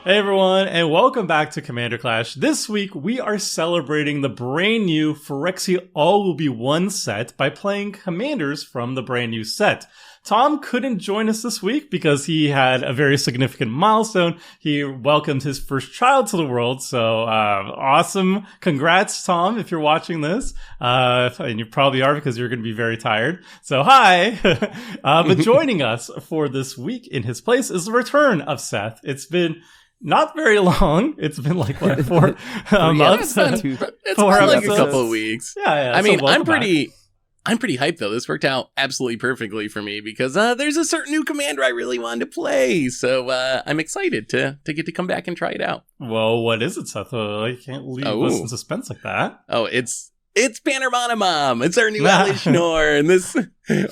Hey everyone, and welcome back to Commander Clash. This week, we are celebrating the brand new Phyrexian All Will Be One set by playing commanders from the brand new set. Tom couldn't join us this week because he had a very significant milestone. He welcomed his first child to the world, so awesome. Congrats, Tom, if you're watching this. And you probably are because you're going to be very tired. So hi! But joining us for this week in his place is the return of Seth. It's been not very long. It's been like, what, 4 months? It's been like a couple of weeks. Yeah. I mean, so I'm pretty hyped, though. This worked out absolutely perfectly for me because there's a certain new commander I really wanted to play. So I'm excited to get to come back and try it out. Well, what is it, Seth? I can't leave us in suspense like that. Oh, it's Panorama. It's our new Elesh Norn.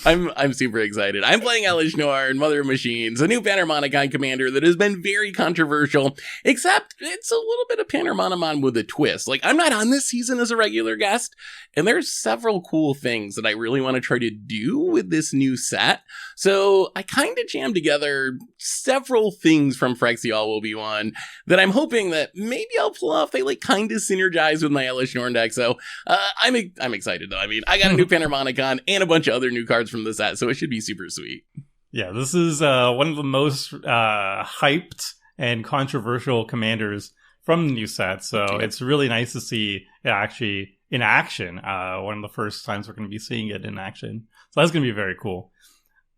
I'm super excited. I'm playing Elesh Norn, Mother of Machines, a new Panorama commander that has been very controversial, except it's a little bit of Panorama with a twist. Like, I'm not on this season as a regular guest, and there's several cool things that I really want to try to do with this new set. So I kind of jammed together several things from Phyrexian All Will Be One that I'm hoping that maybe I'll pull off. They like kind of synergize with my Elesh Norn deck. So I'm excited though. I mean, I got a new Panorama and a bunch of other new cards from the set, so it should be super sweet. Yeah, this is one of the most hyped and controversial commanders from the new set, so it's really nice to see it actually in action. One of the first times we're going to be seeing it in action, so that's going to be very cool.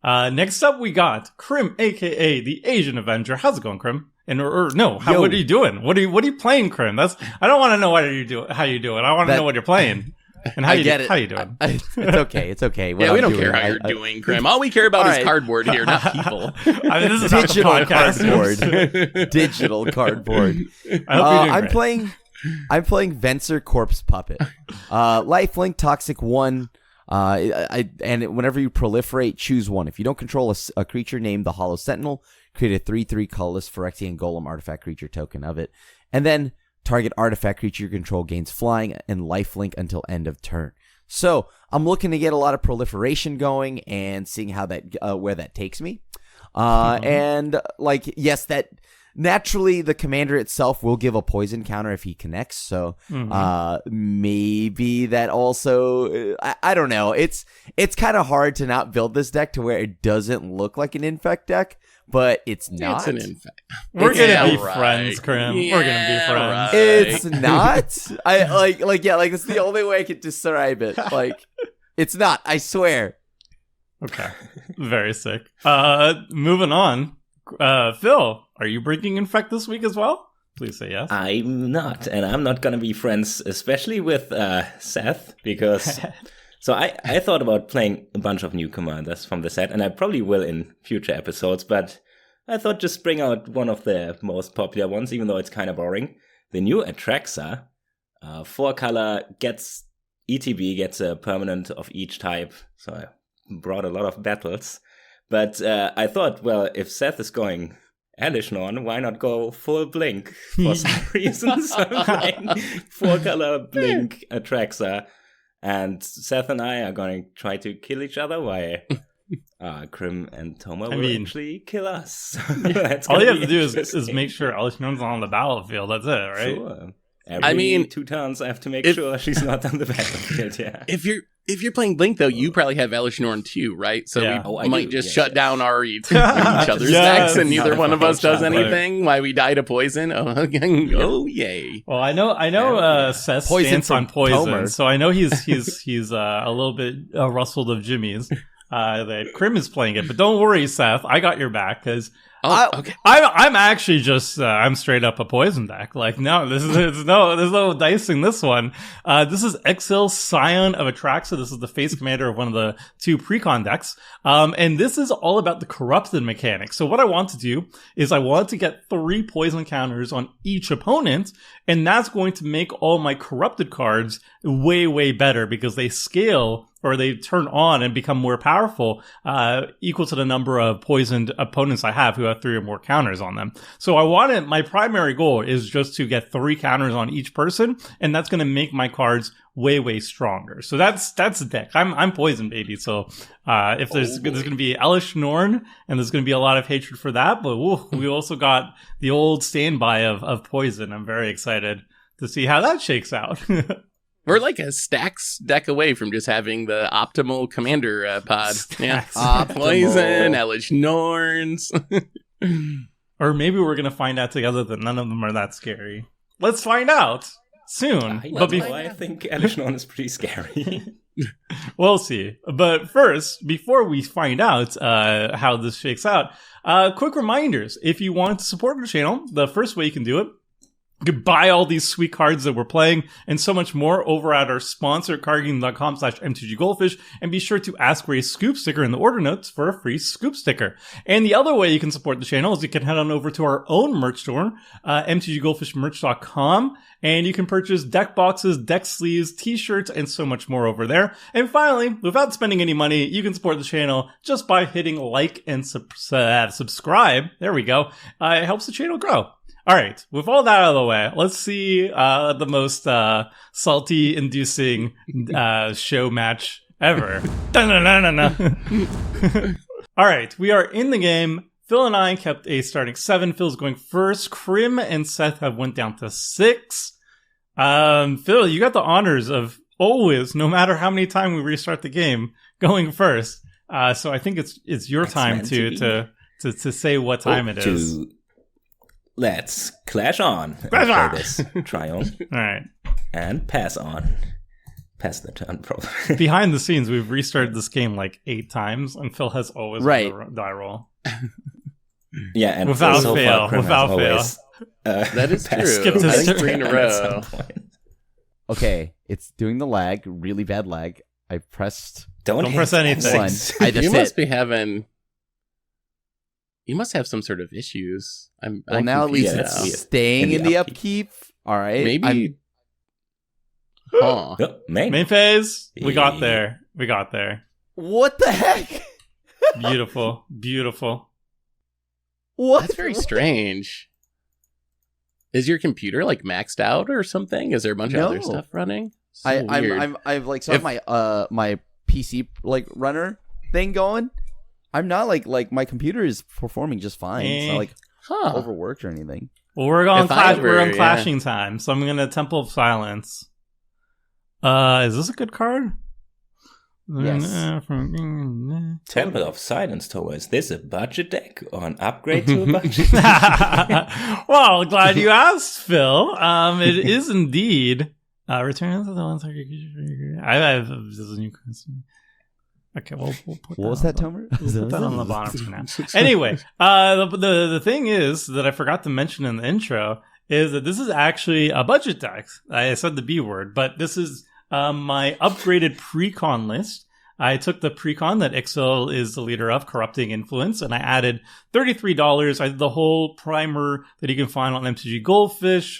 Next up, we got Krim, aka the Asian Avenger. How's it going, Krim? And what are you doing? What are you playing, Krim? I don't want to know how you do it. I want to know what you're playing. And how you doing? It's okay. It's okay. We don't care how you're doing, Krim. All we care about is cardboard here, not people. I mean, this is digital cardboard. Digital cardboard. I'm playing Venser Corpse Puppet. Lifelink, Toxic 1. And whenever you proliferate, choose one. If you don't control a creature named the Hollow Sentinel, create a 3/3 colorless Phyrexian Golem artifact creature token of it. And then target artifact creature you control gains flying and lifelink until end of turn. So I'm looking to get a lot of proliferation going and seeing how that where that takes me. And like, yes, that naturally the commander itself will give a poison counter if he connects. So maybe that also I don't know. It's kind of hard to not build this deck to where it doesn't look like an infect deck. But it's not. It's an infect. We're gonna be friends, Krim. We're gonna be friends. Right. It's not. I like it's the only way I could describe it. Like, it's not. I swear. Okay. Very sick. Moving on. Phil, are you bringing infect this week as well? Please say yes. I'm not, and I'm not gonna be friends, especially with Seth, because. So I thought about playing a bunch of new commanders from the set, and I probably will in future episodes, but I thought just bring out one of the most popular ones, even though it's kind of boring. The new Atraxa, 4-color, gets ETB, gets a permanent of each type, so I brought a lot of battles. But I thought, well, if Seth is going Elesh Norn, why not go full Blink for some reason? So I'm playing 4-color Blink Atraxa. And Seth and I are going to try to kill each other while Krim and Toma will actually kill us. All you have to do is make sure Elesh Norn's on the battlefield. That's it, right? Sure. Every 2 turns, I have to make sure she's not on the battlefield. Yeah. If you're playing Blink, though, you probably have Elesh Norn too, right? So we might just shut down each other's decks, and neither one of us does anything. Why we die to poison? Oh yay! Well, I know Seth stands on poison, Tomer. So I know he's a little bit rustled of Jimmy's. That Krim is playing it, but don't worry, Seth. I got your back because. Okay. I'm actually just I'm straight up a poison deck. Like there's no dicing this one. This is Ixhel, Scion of Atraxa. This is the face commander of one of the 2 precon decks. And this is all about the corrupted mechanic. So what I want to do is I want to get 3 poison counters on each opponent, and that's going to make all my corrupted cards way better because they scale or they turn on and become more powerful, equal to the number of poisoned opponents I have who have 3 or more counters on them. So my primary goal is just to get 3 counters on each person, and that's going to make my cards way stronger. So that's the deck. I'm poison, baby. So if there's going to be Elesh Norn, and there's going to be a lot of hatred for that, but we also got the old standby of poison. I'm very excited to see how that shakes out. We're like a stacks deck away from just having the optimal commander pod. Stacks. Yeah, Poison, Elesh Norns. Or maybe we're going to find out together that none of them are that scary. Let's find out soon. I think Elesh Norn is pretty scary. We'll see. But first, before we find out how this shakes out, quick reminders. If you want to support the channel, the first way you can do it, you can buy all these sweet cards that we're playing and so much more over at our sponsor, cardgame.com/mtggoldfish, and be sure to ask for a scoop sticker in the order notes for a free scoop sticker. And the other way you can support the channel is you can head on over to our own merch store, mtggoldfishmerch.com, and you can purchase deck boxes, deck sleeves, t-shirts, and so much more over there. And finally, without spending any money, you can support the channel just by hitting like and subscribe. There we go. It helps the channel grow. All right, with all that out of the way, let's see the most salty-inducing show match ever. All right, we are in the game. Phil and I kept a starting 7. Phil's going first. Krim and Seth have went down to 6. Phil, you got the honors of always, no matter how many times we restart the game, going first. So I think it's your time to say what time it is. Let's clash on. Clash on! This triumph. All right. And pass on. Pass the turn, probably. Behind the scenes, we've restarted this game like 8 times, and Phil has always won the die roll. Yeah, and without so fail. Without always, that is true. Skipped his turn 3 in a row. Okay, it's doing the lag, really bad lag. I pressed. Don't press anything. One. I just You must be having. You must have some sort of issues. I'm now at least it's staying in the upkeep. All right. Maybe. Main phase. We got there. What the heck? Beautiful. What? That's very strange. Is your computer like maxed out or something? Is there a bunch of other stuff running? So I've like saw my PC like runner thing going. I'm not like my computer is performing just fine. It's not like overworked or anything. Well, we're on clashing time, so I'm gonna Temple of Silence. Is this a good card? Yes. Temple of Silence Tower. Is this a budget deck or an upgrade to a budget? Well, glad you asked, Phil. It is indeed. Return to the one target. I have this is a new question. Okay, we'll put what was that, Tomer? We'll put that on the bottom for now. Anyway, the thing is that I forgot to mention in the intro is that this is actually a budget deck. I said the B word, but this is my upgraded precon list. I took the precon that Ixhel is the leader of, Corrupting Influence, and I added $33. I did the whole primer that you can find on MTG Goldfish.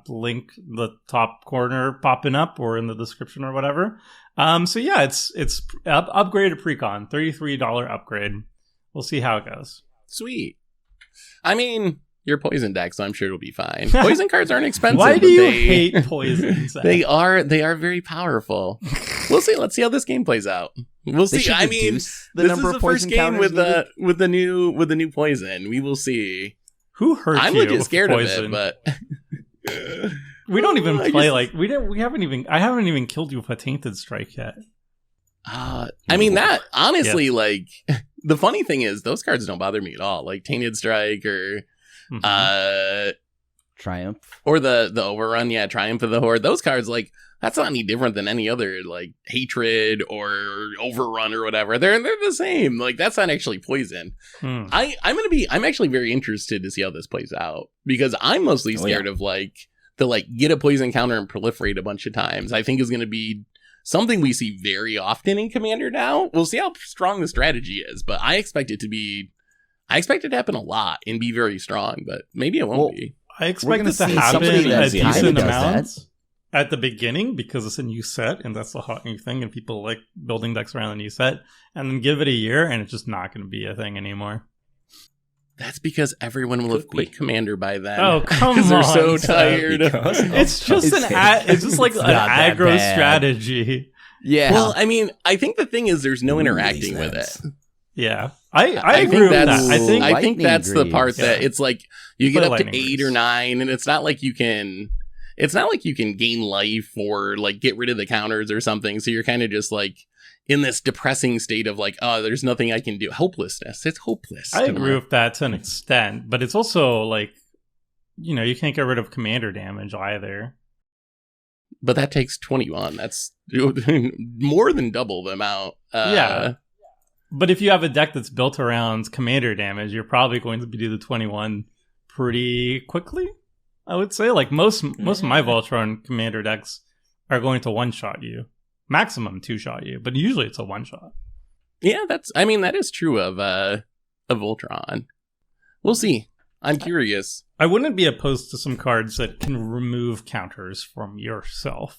Link the top corner popping up or in the description or whatever. So yeah, it's upgraded precon, $33 upgrade. We'll see how it goes. Sweet. I mean, you're poison deck, so I'm sure it'll be fine. Poison cards aren't expensive. Why do you hate poison? They are very powerful. We'll see. Let's see how this game plays out. We'll see. I mean, this is the first game with the new poison. We will see. Who hurt you? I'm legit scared poison? of it, but we don't even play I haven't even killed you with a Tainted Strike yet. I mean that honestly, like the funny thing is those cards don't bother me at all. Like Tainted Strike or Triumph or the Overrun, Triumph of the Horde. Those cards, like, that's not any different than any other like Hatred or Overrun or whatever. They're the same. Like that's not actually poison. I'm actually very interested to see how this plays out because I'm mostly scared of like the get a poison counter and proliferate a bunch of times. I think is going to be something we see very often in Commander now. We'll see how strong the strategy is, but I expect it to happen a lot and be very strong, but maybe it won't be. I expect it to happen a decent amount. at the beginning because it's a new set and that's the hot new thing and people like building decks around the new set, and then give it a year and it's just not going to be a thing anymore. That's because everyone will have quit Commander by then. Oh, come on. Because they're so tired. It's just it's just like an aggro strategy. Yeah. Well, I mean, I think the thing is there's no interacting with it. Yeah. I agree with that. I think that's the part that it's like you get up to 8 greaves. or 9 and it's not like you can gain life or like get rid of the counters or something. So you're kind of just like in this depressing state of like, oh, there's nothing I can do. Hopelessness. It's hopeless. I agree with that to an extent, but it's also like, you know, you can't get rid of commander damage either. But that takes 21. That's more than double the amount. Yeah. But if you have a deck that's built around commander damage, you're probably going to do the 21 pretty quickly, I would say. Like most of my Voltron commander decks are going to one-shot you. Maximum 2-shot you, but usually it's a 1-shot. Yeah, that is true of Voltron. We'll see. I'm curious. I wouldn't be opposed to some cards that can remove counters from yourself.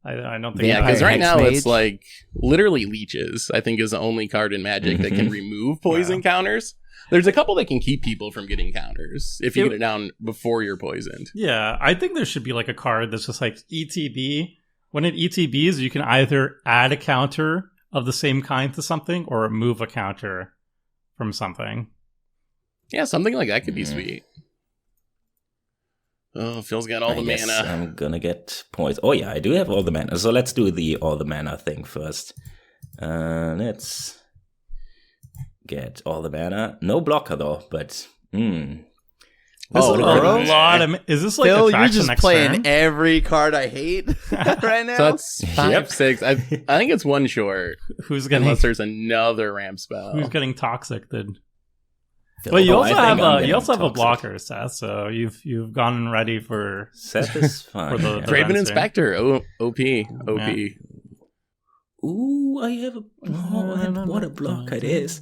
I don't think. Yeah, because right now Mage. it's like literally leeches. I think is the only card in Magic that can remove poison counters. There's a couple that can keep people from getting counters if you get it down before you're poisoned. Yeah, I think there should be like a card that's just like ETB. When it ETBs, you can either add a counter of the same kind to something or remove a counter from something. Yeah, something like that could be sweet. Oh, Phil's got all the guess mana. I'm gonna get points. Oh yeah, I do have all the mana. So let's do the all the mana thing first. Let's get all the mana. No blocker though, but This is a Gross. lot of. Is this like Phil, Atraxa you're just next playing turn? every card I hate right now. So that's 5, 6. I think it's one short. Who's getting Unless there's another ramp spell. who's getting toxic? Then. Phil, But you Oh, also I have think I'm you getting also have a toxic. blocker, Seth. So you've gone ready for. Seth is fine. For the- yeah. the Raven Venser. Inspector. OP. Yeah. Ooh, I have what a block it is.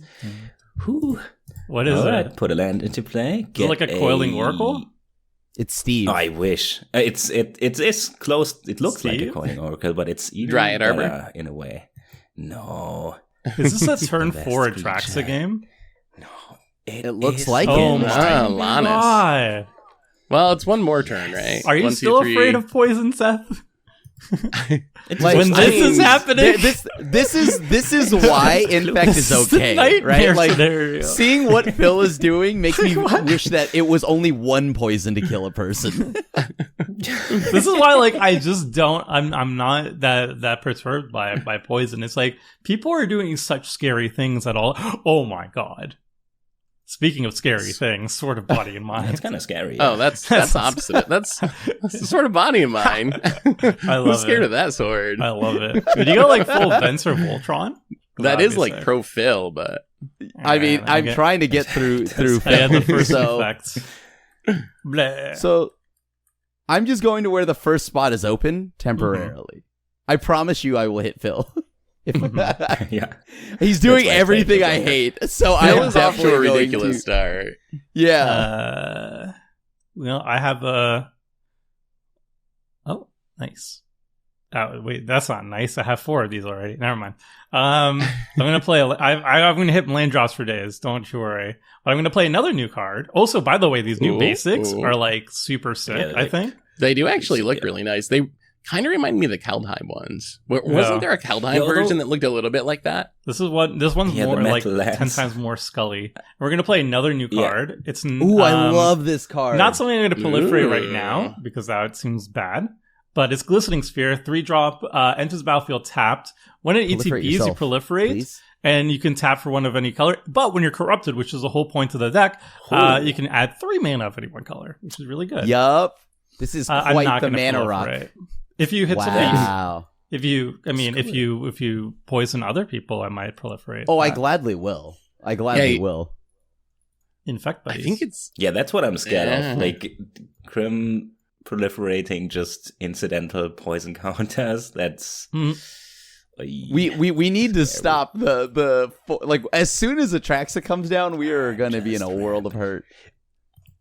Ooh. What is All it? right, put a land into play. Is it like a coiling oracle? It's Steve. Oh, I wish it is close. It looks like a Steve? coiling oracle, but it's even Dryad Arbor? better in a way. No, Is this a turn The 4 best Atraxa creature. game? no, It looks is like Oh it. my Lannis. god! Well, it's one more turn, right? Are you 1, 2, still 3. afraid of poison, Seth? It's Like, When I this is mean, happening, This is why Infect is This a okay, nightmare right? Like scenario. seeing what Phil is doing makes me wish that it was only one poison to kill a person. This is why, like, I just don't. I'm not that perturbed by poison. It's like people are doing such scary things at all. Oh my god! Speaking of scary things, sort of body and mind. That's kind of scary. Oh, that's opposite. That's the sort of body of mine. I love Who's scared it. of that sword? I love it. Dude, you got like full Venser Voltron. That is like Obviously. pro Phil, but I mean, Yeah, I'm okay. trying to get through I had the Phil, first so effects. Bleh. so I'm just going to where the first spot is open temporarily. I promise you, I will hit Phil. yeah. He's doing That's why I everything played I Phil. hate, so Phil I'm is off to a definitely going ridiculous to. start. Yeah, Well, I have a. Oh, nice. Oh, wait, that's not nice. I have 4 of these already. Never mind. I'm gonna play. I'm gonna hit land drops for days. Don't you worry. But I'm gonna play another new card. Also, by the way, these new Ooh, basics ooh. are like super sick. Yeah, I think. They do actually look Yeah. really nice. They kind of remind me of the Kaldheim ones. Yeah. Wasn't there a Kaldheim Yeah, version that looked a little bit like that? This one's Yeah, the more like metal 10 lens. times more Scully. We're gonna play another new Yeah. card. It's ooh, I love this card. Not something I'm going to proliferate right Ooh. now because that seems bad. But it's Glistening Sphere, 3-drop, enters the battlefield tapped. When it Proliferate ETBs, you yourself, proliferate, please. and you can tap for one of any color. But when you're corrupted, which is the whole point of the deck, you can add 3 mana of any one color, which is really good. Yup, this is I'm quite not the gonna mana rock. proliferate. If you hit something, Wow. if you poison other people, I might proliferate. Oh, I that. gladly will. I gladly Yeah, will. Infect I buddies. think it's Yeah, that's what I'm scared Yeah. of. Like Crim proliferating just incidental poison counters. That's Mhm. We need to stop the like as soon as Atraxa comes down, we are going to be in a world of hurt.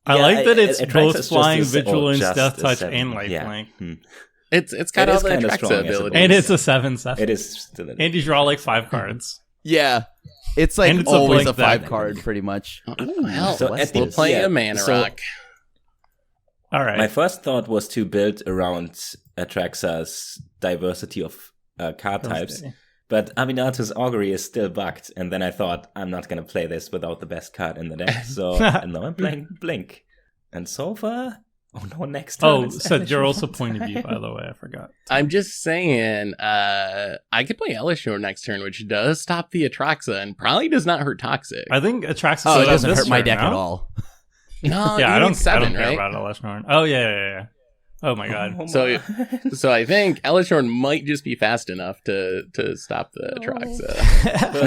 I Yeah, like that it's Atraxa is both just flying a- or vigilance, just death a touch, 7. and Yeah. lifelink. It's got all the Atraxa abilities. And it's a 7/7. It is still And you draw like 5 cards. Yeah. It's like it's always a blank 5 card, pretty much. Oh, hell. So We'll play a mana rock. All right. My first thought was to build around Atraxa's diversity of card types. But Aminatus Augury is still bugged, and then I thought, I'm not going to play this without the best card in the deck. So and now I'm playing Blink. And so far, oh no, next time. Oh, so you're also point of view, by the way. I forgot. I'm just saying, I could play Elesh next turn, which does stop the Atraxa and probably does not hurt Toxic. I think Atraxa. Oh, it doesn't hurt my deck at all. No, yeah, I don't seven, care right? about Elesh Norn. Oh yeah. Oh my god. So I think Elesh Norn might just be fast enough to stop the Atraxa.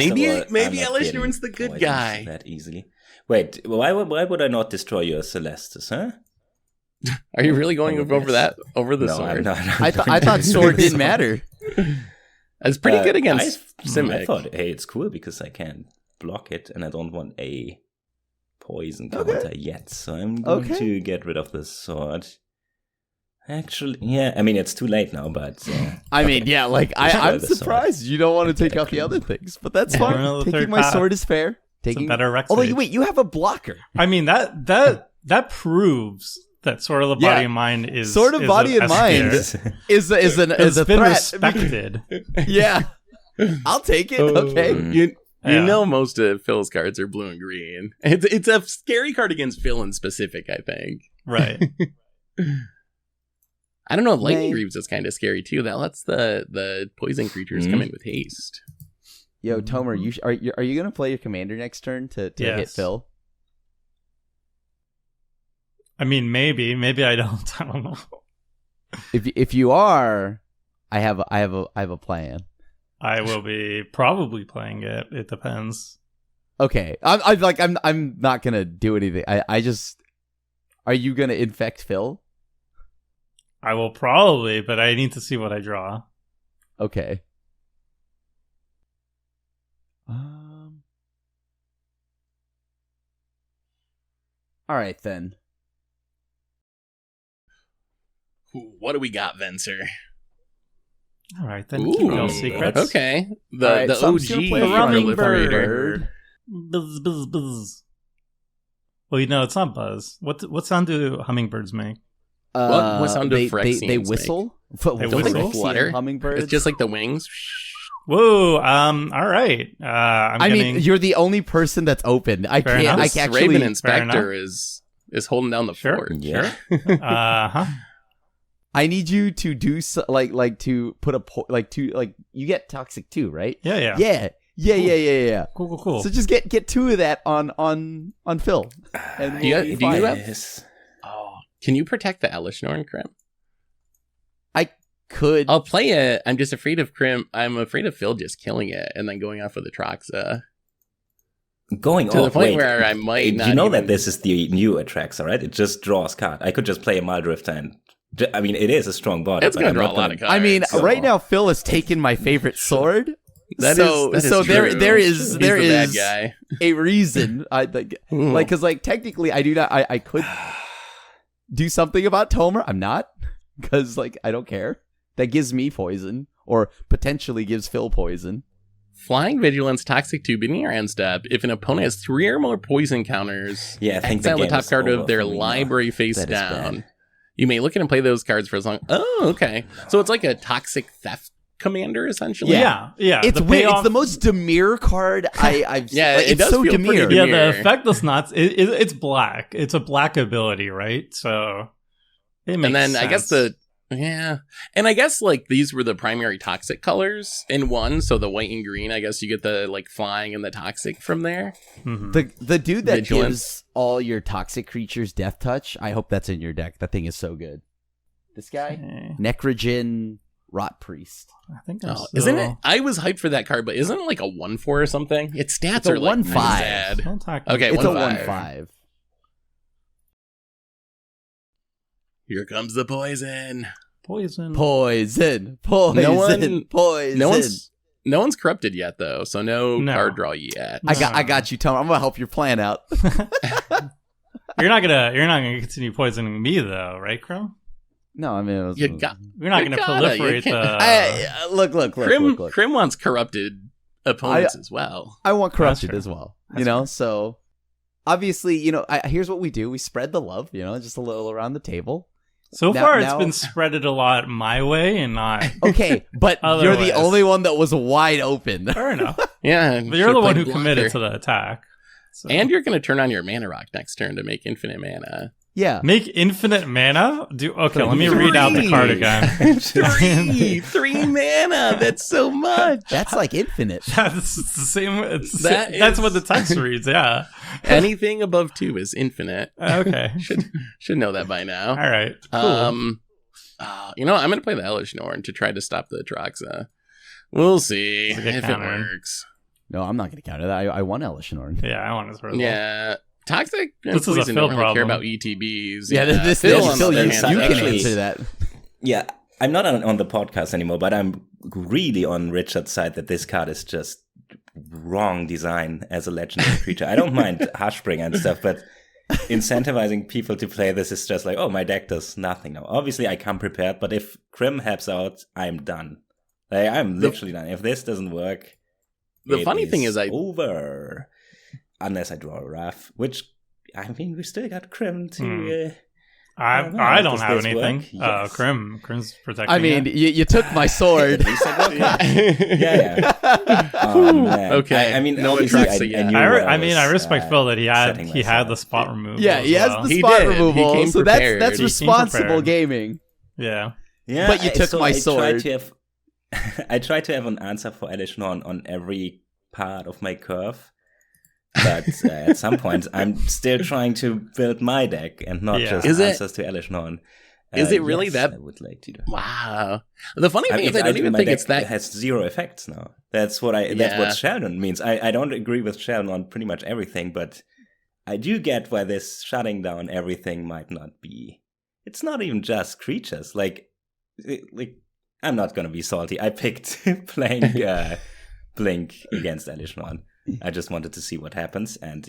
maybe Elesh Norn's the good guy. That easily. Wait, why would I not destroy your Celestis, huh? Are you really going over the sword? I'm not. I thought sword didn't matter. It's pretty good against Simic. I thought, hey, it's cool because I can block it and I don't want a poison counter yet. So I'm going to get rid of the sword. Actually, yeah, I mean, it's too late now, but... I mean, yeah, like, I'm surprised you don't want to take out the other things, but that's fine. Taking my sword is fair. Taking better Rex. Although, wait, you have a blocker. I mean, that proves that Sword of the Body and Mind is... Sword of Body and Mind is a been threat. respected. Yeah. I'll take it, okay. You know most of Phil's cards are blue and green. It's a scary card against Phil in specific, I think. Right. I don't know. Lightning Greaves is kind of scary too. That lets the poison creatures come in with haste. Yo, Tomer, are you gonna play your commander next turn to hit Phil? I mean, maybe I don't. I don't know. If you are, I have a plan. I will be probably playing it. It depends. Okay, I'm not gonna do anything. I just, are you gonna infect Phil? I will probably, but I need to see what I draw. Okay. All right then. What do we got, Venser? All right then. Keep those secrets. Okay. The OG Hummingbird. Buzz, buzz, buzz. Well, it's not buzz. What sound do hummingbirds make? What sound do Phyrexians they whistle? They whistle? Flutter? Hummingbirds? It's just like the wings. Whoa. All right. I mean, you're the only person that's open. I can't. Enough. I This actually. Raven Inspector is holding down the fort. Yeah. I need you to do like to put a you get toxic too, right? Yeah. Yeah. Cool. So just get 2 of that on Phil. And do you have? Oh, can you protect the Elesh Norn, Krim? I could. I'll play it. I'm just afraid of Krim. I'm afraid of Phil just killing it and then going off with Atraxa. Going to the point where I might not. You know that this is the new Atraxa, right? It just draws card. I could just play a Maldrifter and. I mean, it is a strong body. It's going to draw a lot of cards. I mean, right now Phil has taken my favorite sword. That is there is the bad guy. A reason because technically I could do something about Tomer. I'm not, because I don't care. That gives me poison, or potentially gives Phil poison. Flying Vigilance, Toxic 2, beginning your end step. If an opponent has 3 or more poison counters, exile the top card of their library face down. You may look at and play those cards for as long. Oh, okay. So it's like a Toxic Theft commander, essentially. Yeah. It's weird. It's the most demure card I've seen. Yeah, it does so feel demure. pretty demure. Yeah, the effect is not. It's black. It's a black ability, right? So it makes and then sense. I guess and I guess these were the primary toxic colors in one. So the white and green, I guess you get the flying and the toxic from there. Mm-hmm. The dude that Vigilance. gives all your toxic creatures death touch. I hope that's in your deck. That thing is so good. This guy, Necrogen Rot Priest. I think isn't it? I was hyped for that card, but isn't it a 1/4 or something? Its stats are 1/5. Sad. Don't talk. Okay, It's 1/5. a 1/5. Here comes the poison. Poison. No one's corrupted yet, though, so no card draw yet. I got you, Tom. I'm gonna help your plan out. You're not gonna continue poisoning me though, right, Crow? No, I mean, you're not going to proliferate the... Look. Krim wants corrupted opponents as well. I want corrupted as well. So obviously, here's what we do. We spread the love, just a little around the table. So far, it's been spreaded a lot my way and not... Okay, but you're the only one that was wide open. Fair enough. Yeah. But you're the one who committed to the attack. So. And you're going to turn on your mana rock next turn to make infinite mana. Yeah. Make infinite mana? Okay, let me read out the card again. Three mana. That's so much. That's like infinite. That's the same. That's what the text reads, yeah. Anything above 2 is infinite. Okay. Should know that by now. All right. Cool. I'm going to play the Elesh Norn to try to stop the Atraxa. We'll see if it works. No, I'm not going to counter that. I want Elesh Norn. Yeah, I want his Yeah. Toxic and this is a Poison Phil don't really problem. care about ETBs. Yeah, this Phil you can actually answer that. Yeah, I'm not on the podcast anymore, but I'm really on Richard's side that this card is just wrong design as a legendary creature. I don't mind Hushbringer and stuff, but incentivizing people to play this is just like, oh, my deck does nothing now. Obviously, I come prepared, but if Krim helps out, I'm done. I'm literally done. If this doesn't work, the funny thing is over. Unless I draw a Wrath, which, I mean, we still got Krim to... I don't have anything. Yes. Krim's protecting I mean, you took my sword. Yeah. Oh, man. Okay. I mean, No obviously, Atraxa, I respect Phil that he had the spot removal. Yeah, he has the He spot did. He removal, came so prepared. that's He responsible prepared. gaming. Yeah. But you took my sword. I tried to have an answer for Elesh Norn on every part of my curve. But at some point, I'm still trying to build my deck and not just answers to Elesh Norn. Is it really that? I would like to do. Wow. The funny thing is, I don't even think it's that. It has 0 effects now. That's what That's what Sheldon means. I don't agree with Sheldon on pretty much everything, but I do get why this shutting down everything might not be. It's not even just creatures. Like I'm not gonna be salty. I picked playing Blink against Elesh Norn. I just wanted to see what happens, and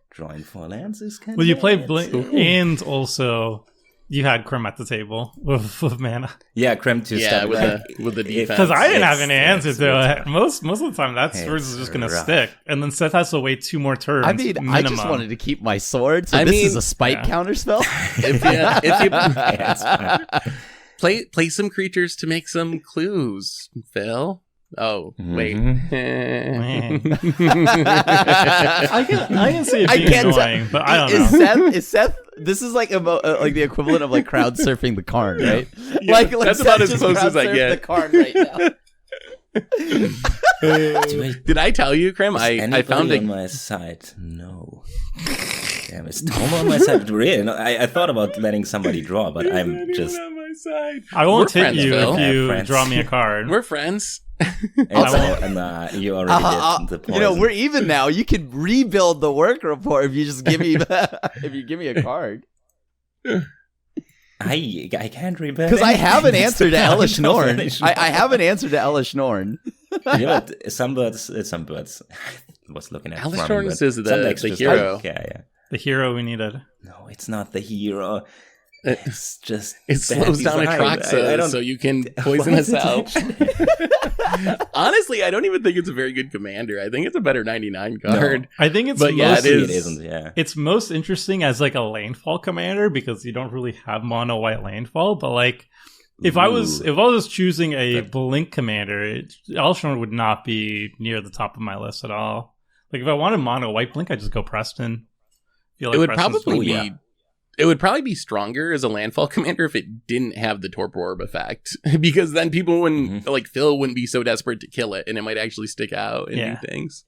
drawing 4 lands is kind of... Well, you played Blink, and also you had Krim at the table with mana. Yeah, Krim to step with the defense. Because I didn't have any answer to it. Most of the time, that sword is just going to stick, and then Seth has to wait 2 more turns. I mean, minimum. I just wanted to keep my sword, so this is a spite counter spell? If you play some creatures to make some clues, Phil. Oh, wait. I can see it being annoying, but I don't know. Is Seth... This is like the equivalent of like crowd surfing the Karn, right? Yeah, like that's Seth about as just close crowd as I surfed get. the Karn right now. Did I tell you, Krim? I found on my side. No. Damn, is Tom on my side? Really? No, I thought about letting somebody draw, but I'm just... on my side. I won't We're hit friends, you Phil. if you Friends. draw me a card. We're friends. And you already did the poison. We're even now. You can rebuild the work report if you just give me a card. I can't rebuild Because I have an anything. answer to Elesh Norn. I have an answer to Elesh Norn. Yeah, but some birds. I was looking at Elesh farming, Norn but is some the decks just hero. like, yeah. The hero we needed. No, it's not the hero. It's just It slows down Atraxa so you can poison us out. Honestly, I don't even think it's a very good commander. I think it's a better 99 card. No. I think it's But most, it is. It isn't, yeah. It's most interesting as like a landfall commander because you don't really have mono white landfall. But like, if I was choosing a Blink commander, Elesh Norn would not be near the top of my list at all. Like if I wanted mono white Blink, I'd just go Preston. It would probably be. It would probably be stronger as a landfall commander if it didn't have the Torpor Orb effect, because then people wouldn't like Phil wouldn't be so desperate to kill it, and it might actually stick out and do things.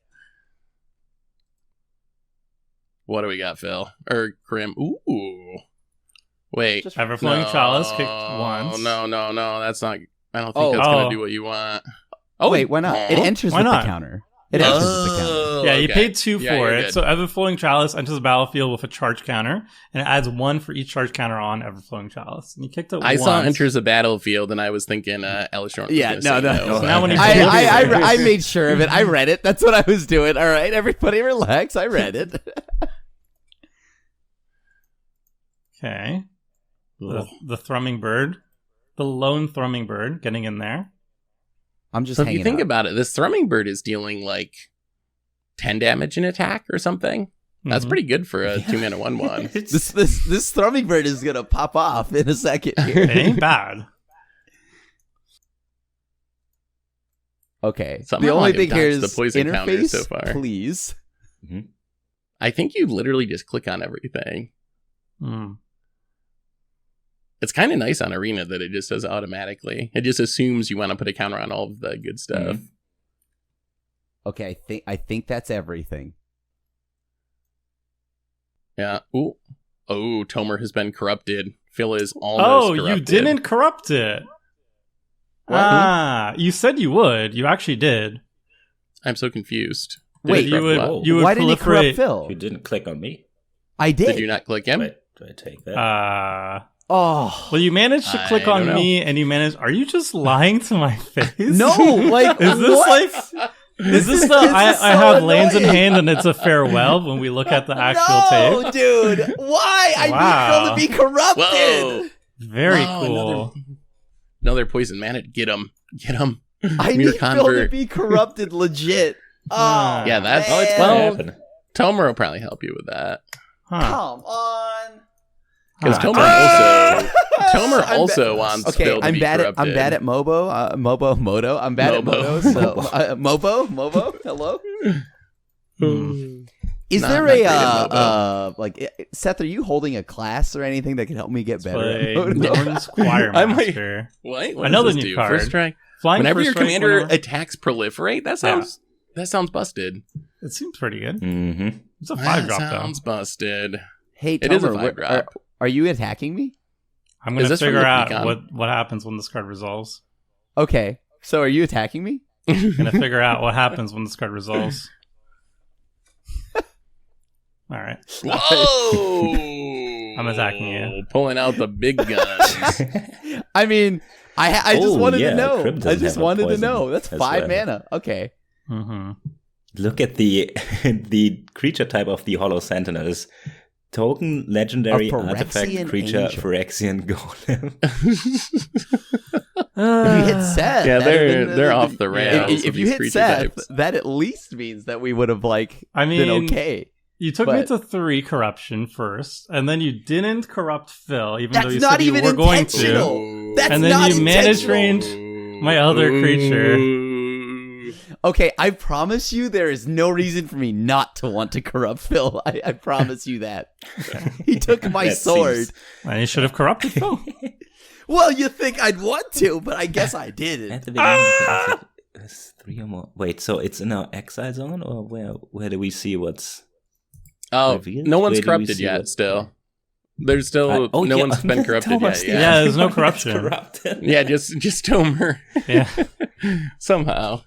What do we got, Phil or Krim? Ooh, wait, Everflowing Chalice kicked once. No, that's not. I don't think that's gonna do what you want. Oh wait, why not? It enters with the counter. It enters with the counter. Yeah, you paid 2 Yeah, for you're it. good. So Everflowing Chalice enters the battlefield with a charge counter, and it adds 1 for each charge counter on Everflowing Chalice. And you kicked it I once. saw enters a battlefield, and I was thinking Elesh Norn. Yeah, no. So now when you I made sure of it. I read it. That's what I was doing. All right, everybody relax. I read it. Okay. The thrumming bird. The lone thrumming bird getting in there. I'm just So if hanging you think out. about it, this thrumming bird is dealing like 10 damage in attack or something. That's pretty good for a 2-mana 1/1. This thrumming bird is gonna pop off in a second here. It ain't bad. Okay. Somehow the only I've thing here dodged is the poison counter interface, so far. please. I think you literally just click on everything. It's kind of nice on Arena that it just does automatically. It just assumes you want to put a counter on all of the good stuff. Okay, I think that's everything. Yeah. Ooh. Oh, Tomer has been corrupted. Phil is almost corrupted. You didn't corrupt it. What? You said you would. You actually did. I'm so confused. Wait, you would why didn't he corrupt proliferate. Phil? You didn't click on me. I did. Did you not click him? Wait, do I take that? Oh. Well, you managed to click I on don't me, and you managed. Are you just lying to my face? No, like Is this what? like? Is this the? This I is so have lands in annoying. hand, and it's a farewell when we look at the actual tape. No, dude. Why? I Wow. need Phil to be corrupted. Whoa. Very Whoa, cool. Another poison mana. Get him. Get him. I Mere need Phil to convert. be corrupted legit. Oh, Yeah, that's- Oh, it's man. gonna well- happen. Tomer will probably help you with that. Huh. Come on. Because Huh. Tomer I'm also ba- wants Okay, Phil to I'm be bad at corrupted. Mobo. I'm bad at Mobo. Mobo. So Mobo. Hello. Is Not- there not great a at Mobo. like Seth? Are you holding a class or anything that can help me get better? Play at Mobo? Norn's Choir I might- Master. What? Another does this new do? card. First strike. Flying Whenever first your strike, commander whenever- attacks proliferate, that sounds busted. It seems pretty good. Mm-hmm. It's a 5 That drop though. sounds busted. Hey, It is a Tomer, 5-drop. are you attacking me? I'm Is gonna this from figure the out Beacon? what happens when this card resolves. Okay, so are you attacking me? I'm gonna figure out what happens when this card resolves. All right. Whoa! I'm attacking you. Pulling out the big guns. I mean, I just Oh, wanted yeah, to know. Crypt I doesn't just have a wanted to poison know. That's as 5 well. mana. Okay. Mm-hmm. Look at the the creature type of the Hollow Sentinel is token legendary A artifact Phyrexian creature angel. Phyrexian golem. If you hit Seth, Yeah, that'd have they're been- off the rails. If with you these hit creature Seth, types. that at least means that we would have like I been mean, okay. you took me But- to 3 corruption first, and then you didn't corrupt Phil, even That's though you not said you even were going to. intentional. That's And then not you managed intentional. range my other creature. Okay, I promise you there is no reason for me not to want to corrupt Phil. I promise you that. He took my That sword. seems- And you should have corrupted Phil. Well, you think I'd want to, but I guess I At didn't. the beginning, it's 3 or more. Wait, so it's in our exile zone, or where do we see what's? Oh, revealed? no Where one's do we corrupted see yet. what- Still, there's still Oh, no yeah. one's been corrupted Thomas, yet. Yeah, there's no That's corruption. corrupted. Yeah, just Tomer Yeah. somehow.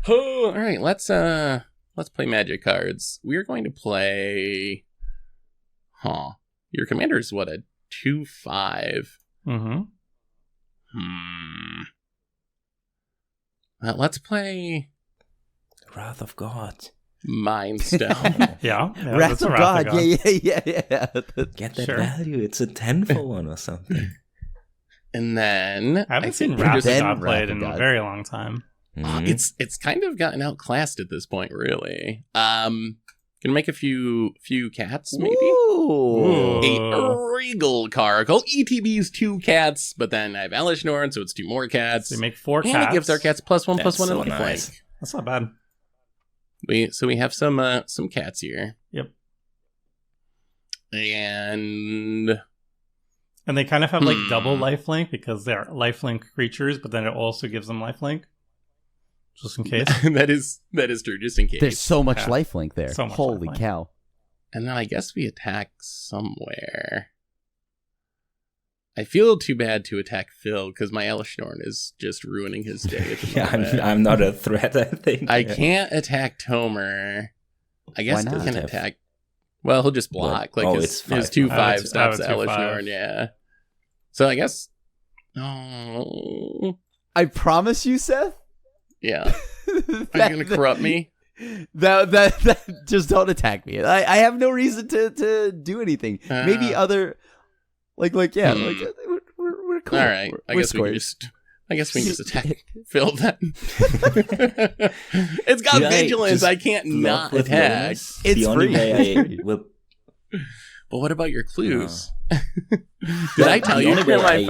Oh, all right. Let's play magic cards. We are going to play. Your commander's what, a 2/5. Mm-hmm. Let's play Wrath of God. Mind Stone. Yeah. Wrath that's a of Wrath God. Yeah. Get that Sure. value. It's a 10 for 1 or something. And then I haven't think seen we're Wrath just- of Then God Wrath played of in a God. very long time. Mhm. It's kind of gotten outclassed at this point, really. Gonna make a few cats, maybe. Ooh. A regal card called ETB's 2 cats, but then I have Elesh Norn, so it's 2 more cats. So you make 4 and cats. it gives our cats +1/+1 That's and so lifelink. nice. That's not bad. We have some cats here. Yep. And And they kind of have like double lifelink because they're lifelink creatures, but then it also gives them lifelink. Just in case. that is true, just in case. There's so much Yeah. lifelink there. So much Holy lifelink. cow. And then I guess we attack somewhere. I feel too bad to attack Phil because my Elesh Norn is just ruining his day at the Yeah, moment. I'm not a threat, I think. I can't attack Tomer. I guess Why he not? can attack. Well, he'll just block. What? Like Oh, his it's 2/5 5. stops Oh, the Elesh 2/5. Norn, yeah. So I guess. Oh. I promise you, Seth. Yeah. Are you gonna corrupt me? That just don't attack me. I have no reason to do anything. Maybe other. Yeah, we're cool. All right. I guess we can just attack Phil then. It's got vigilance. I can't not attack. It's the only way I will. But what about your clues? Did I tell you, Tim, I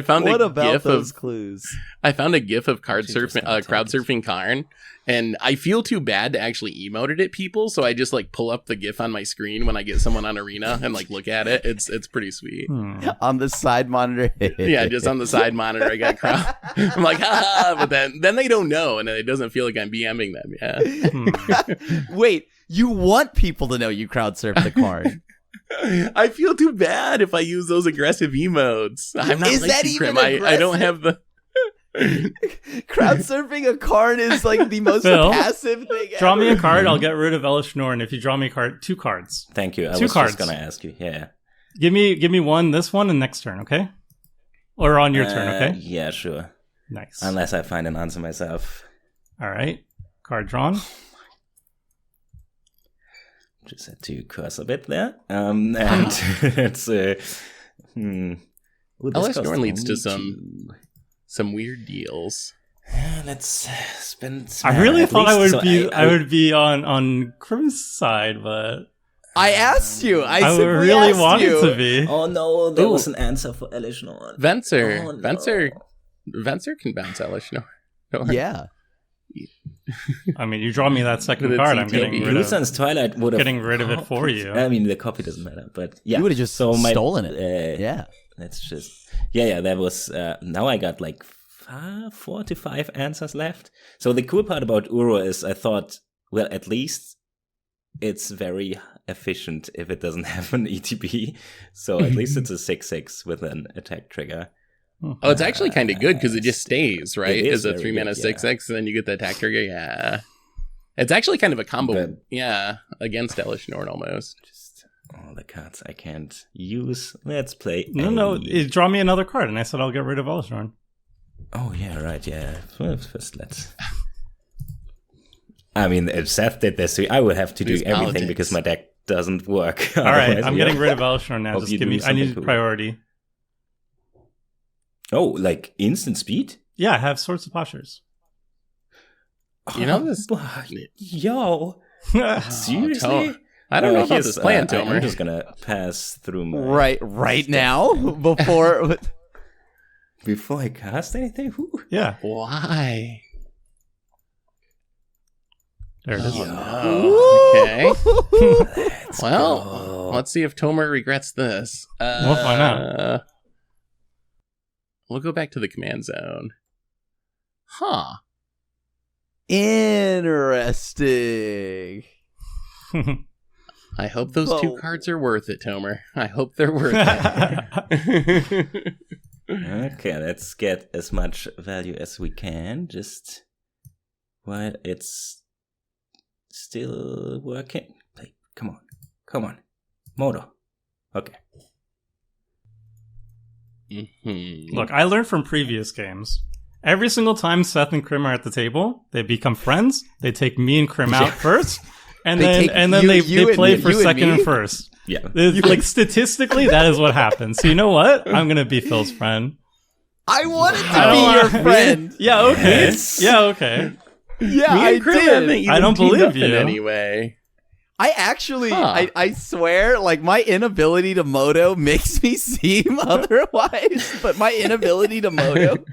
found what a about gif those of clues? I found a gif of crowd surfing Karn, and I feel too bad to actually emote it at people, so I just like pull up the gif on my screen when I get someone on Arena and like look at it. It's pretty sweet. On the side monitor. Yeah, just on the side monitor I got crowd. I'm like, ha, but then they don't know, and it doesn't feel like I'm BMing them. Yeah. Wait, you want people to know you crowd surf the Karn? I feel too bad if I use those aggressive emotes. I'm not Is like that you, even Krim. I don't have the crowd surfing a Karn is like the most Phil, passive thing Draw ever. me a card. I'll get rid of Elesh Norn if you draw me a card. 2 cards. Thank you. I Two was cards. just gonna ask you. Yeah. Give me one, this one, and next turn, okay? Or on your turn, okay? Yeah, sure. Nice. Unless I find an answer myself. All right. Card drawn. Just had to curse a bit there. And it's Elesh Norn leads to some weird deals. Let's spend. I really at thought I least- would so be I would be on Krim's side, but I asked you. I simply really asked wanted you. to be. Oh no, there was an answer for Elesh Norn. Venser. Oh, no. Venser can bounce Elesh Norn. Yeah. I mean, you draw me that second With card, its I'm getting ETB. rid Blue of Sun's Twilight would have getting rid of it for you. I mean, the copy doesn't matter, but yeah, You would have just stolen it. Yeah. Let's just yeah. There was now I got like 4 to 5 answers left. So the cool part about Uro is I thought, well, at least it's very efficient if it doesn't have an ETB. So at least it's a 6/6 with an attack trigger. Oh, it's actually kind of good because it just stays, right? It is As a very 3 mana good, yeah. 6/6, and then you get the attack trigger. Yeah. It's actually kind of a combo, But- against Elesh Norn almost. Just all the cards I can't use. Let's play. No, draw me another card, and I said I'll get rid of Elesh Norn. Oh yeah, right, yeah. Well, first let's. I mean, if Seth did this, I would have to do These everything politics. because my deck doesn't work. All right, Otherwise, I'm yeah. getting rid of Elesh Norn now. Hope Just you give do me. I something need cool. priority. Oh, like instant speed? Yeah, I have Swords of Plowshares. You know this? Yo, seriously? Tom. I don't know about this plan, Tomer. I'm just gonna pass through my Right now before I cast anything. Whew. Yeah, Why? there it is. Oh, okay. Let's Well, go. let's see if Tomer regrets this. We'll find out. We'll go back to the command zone. Huh. Interesting. I hope those 2 Whoa. cards are worth it, Tomer. I hope they're worth it. Okay, let's get as much value as we can. Just while it's still working. Like, come on, Moto. Okay. Mhm. Look, I learned from previous games. Every single time Seth and Krim are at the table, they become friends. They take me and Krim out first, and They then take they you play and for you and second me? and first. Yeah. Like statistically, that is what happens. So you know what? I'm gonna be Phil's friend. I wanted I don't to be want- your friend. Yeah, okay. Yes. Yeah, okay. Yeah, Me I and Krim did. haven't even I don't teamed believe up in you. any way. I actually, Huh. I swear, like my inability to moto makes me seem otherwise, but my inability to moto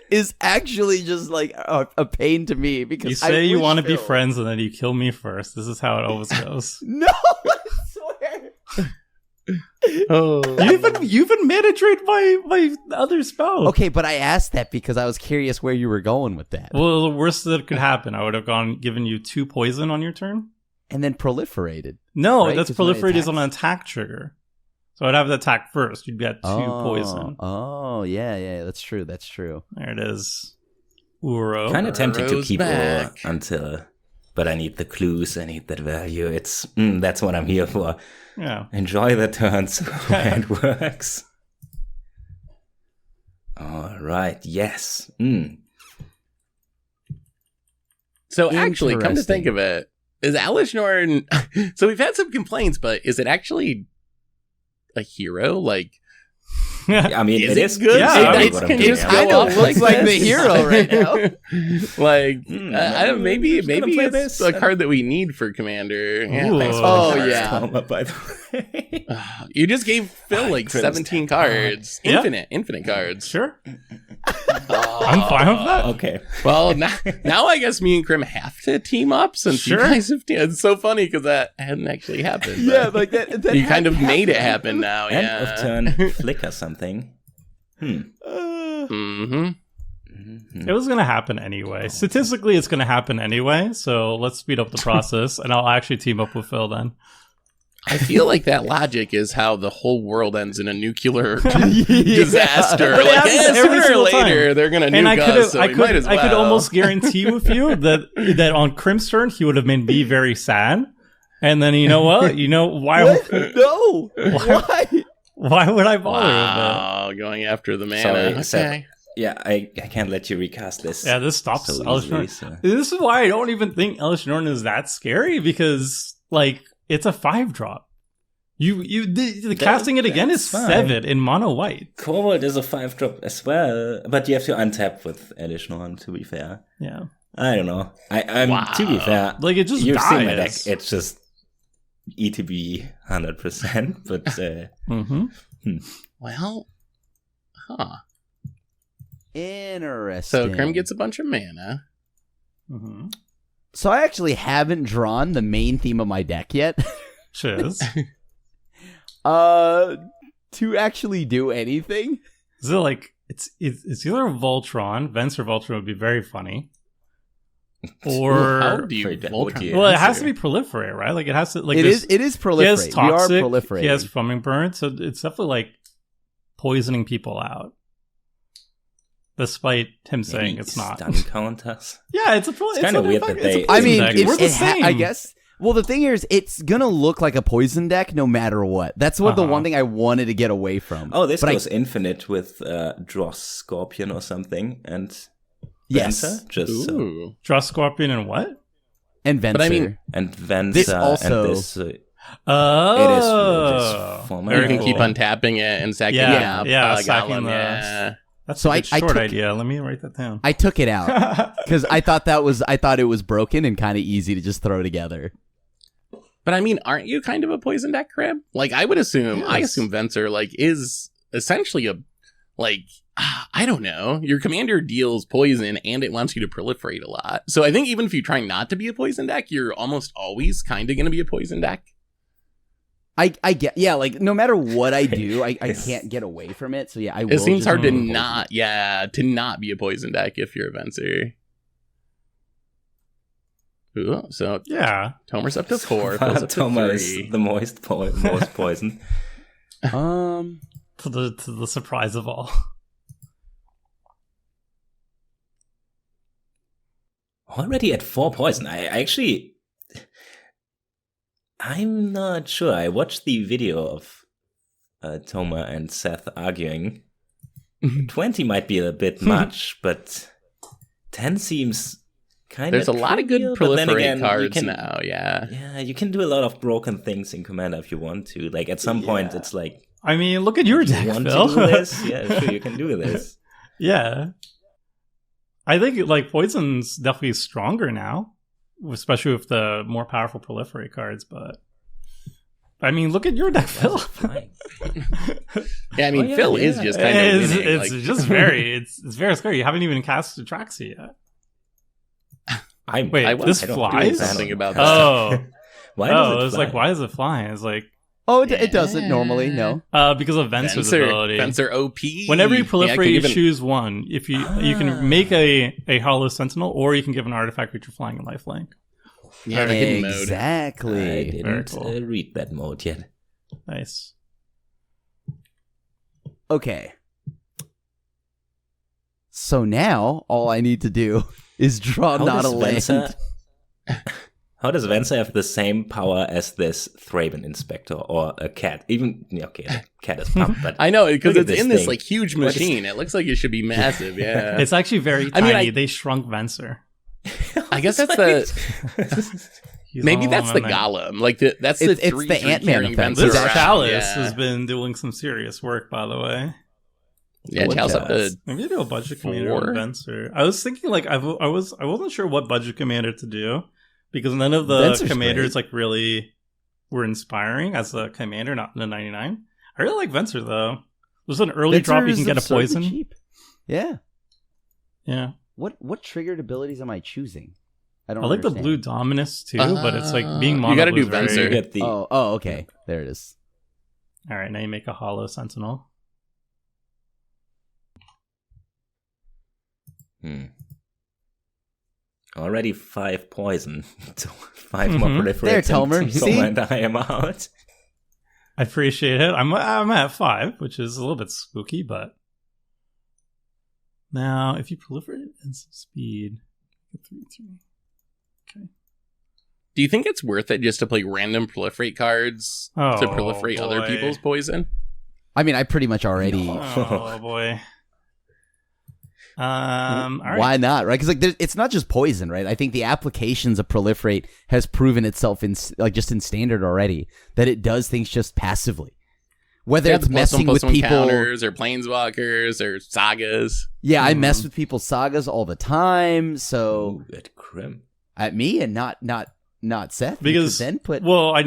is actually just like a pain to me because You say you want to be Phil- friends, and then you kill me first. This is how it always goes. No, I swear. Oh. You even managed my other spell. Okay, but I asked that because I was curious where you were going with that, Well, the worst that could happen, I would have given you 2 poison on your turn. and then proliferated. No, Right, that's 'cause when it proliferate is on an attacks. attack trigger. So I'd have the attack first. You'd get 2 poison. Oh, yeah, that's true. That's true. There it is. Uro. Kind of tempted to Rose keep back. Uro until, but I need the clues. I need that value. It's that's what I'm here for. Yeah. Enjoy the turns when it works. All right. Yes. So actually, come to think Interesting. of it, is Elesh Norn... So we've had some complaints, but is it actually a hero? Like, I mean, it is good. Yeah, It kind of looks like the hero right now. Like, I don't know. maybe Who's gonna play it's this? a card that we need for Commander. Yeah, Ooh. thanks for Oh, the card. yeah. Toma, by the way. You just gave Phil like Crim's 17 cards. Yeah. Infinite cards. Sure. I'm fine with that. Okay. Well, now I guess me and Crim have to team up since Sure. you guys have It's so funny because that hadn't actually happened. Yeah, but like that. you kind of made it happen now. End Yeah. of turn, flicker something. Mm-hmm. It was going to happen anyway. Statistically, it's going to happen anyway. So let's speed up the process, and I'll actually team up with Phil then. I feel like that logic is how the whole world ends in a nuclear disaster. But it Like, happens every sooner or single later, time. they're going to And nuke us, so we might as well. I could almost guarantee with you that on Crim's turn, he would have made me very sad. And then you know what? You know why? What? No. Why? Why would I bother Wow, going after the mana. Sorry, Seth. Okay. Yeah, I can't let you recast this. with it? Yeah, this stops so Elesh easily, Norn. so. This is why I don't even think Elesh Norn is that scary because, like, it's a 5-drop. The casting it again is that's 7 in mono white. Cobalt is a 5-drop as well, but you have to untap with Elesh Norn, to be fair. Yeah, I don't know. I'm Wow. To be fair, like it just you've dies. seen my deck. It's just ETB 100%, but Mm-hmm. Well, huh. Interesting. So Crim gets a bunch of mana. Mm-hmm. So I actually haven't drawn the main theme of my deck yet. Shiz. To actually do anything. Is it like it's either Voltron, Venser Voltron would be very funny, or How do you Very bad. Voltron? well, it has to be proliferate, right? Like it has to like It this- is He proliferate. has toxic. We are proliferating. He has Hummingbird, so it's definitely like poisoning people out. Despite him saying it's not. Stun counters. Yeah, it's kinda weird that they- I mean, it's it's, the same. I guess. Well, the thing here is, it's gonna look like a poison deck no matter what. That's what the Uh-huh. one thing I wanted to get away from. Oh, this But goes infinite with Dross Scorpion or something, and Yes. Venser, just Ooh. Draw Scorpion and what? And Venser. But I mean, and Venser This also- and this. Oh, It is format. Or you can cool. keep untapping it and sacking Yeah, it up. yeah, sacking Golem, the- yeah. That's So a I good short took- idea. Let me write that down. I took it out because I thought it was broken and kind of easy to just throw together. But I mean, aren't you kind of a poison deck, Crab? Like, I assume Venser, like, is essentially I don't know. Your commander deals poison and it wants you to proliferate a lot. So I think even if you try not to be a poison deck, you're almost always kind of going to be a poison deck. I get, yeah, like no matter what I do, I can't get away from it. So yeah, I will. It seems just hard to be a poison not, to not be a poison deck if you're a Venser. Ooh, so Yeah. Tomer's up to 4. Phil's up to Toma 3. is the most poison. deck. To the surprise of all. Already at 4 poison. I'm not sure. I watched the video of Toma and Seth arguing. 20 might be a bit much, but 10 seems kind of. There's a lot of good proliferate cards can, now, yeah. Yeah, you can do a lot of broken things in Commander if you want to. Like at some point, it's like, I mean, look at your you deck, want Phil. to do this? Yeah, sure, you can do this. Yeah. I think like Poison's definitely stronger now, especially with the more powerful proliferate cards, but I mean, look at your deck, Phil. Fine. Yeah, I mean, Oh, yeah, Phil is yeah. just kind of It's winning. just very it's very scary. You haven't even cast Atraxa yet. Wait, this I don't flies? do something about that. Oh, Why does it it's fly? like, why is it flying? It's like, Oh, it doesn't normally. No. because of Venser's ability. Venser OP. Whenever you proliferate, you even- choose one. If you can make a Hollow Sentinel, or you can give an artifact creature flying in lifelink. Yeah, the hidden mode. I Exactly. didn't cool. read that mode yet. Nice. Okay. So now all I need to do is draw How not a does land. Venser- How does Venser have the same power as this Thraben Inspector or a cat? Even okay, the cat is pumped, but I know, because Look at it's this in this thing. like huge What is- machine. It looks like it should be massive, yeah. It's actually very I mean, tiny. They shrunk Venser. I guess that's the... Maybe that's the golem. Like that's it's the three the Ant-Man effect. This around. Chalice has been doing some serious work, by the way. Yeah, Chalice up to maybe do a budget commander on Venser. I was thinking like I wasn't sure what budget commander to do because none of the Venser's commanders great. like really were inspiring as a commander, not in the 99. I really like Venser though. There's an early drop you Venser can is get a absurdly poison. cheap. Yeah. Yeah. What triggered abilities am I choosing? I don't. I like the understand. blue Dominus too, but it's like being mono. You got to do blue is Venser. very- Get the Oh, okay. There it is. All right, now you make a hollow sentinel. Already 5 poison. So 5 more proliferate. There, Tomer. See? And I am out. I appreciate it. I'm at 5, which is a little bit spooky, but now if you proliferate and some speed, 3/3. Okay. Do you think it's worth it just to play random proliferate cards to proliferate other boy. people's poison? I mean, I pretty much already. Oh boy. All right. Why not? Right? Because it's not just poison, right? I think the applications of proliferate has proven itself in just in standard already that it does things just passively. Whether it's messing with people, counters or planeswalkers or sagas. Yeah, I mess with people's sagas all the time. So Ooh, at Crim. at me and not Seth Because then put well, I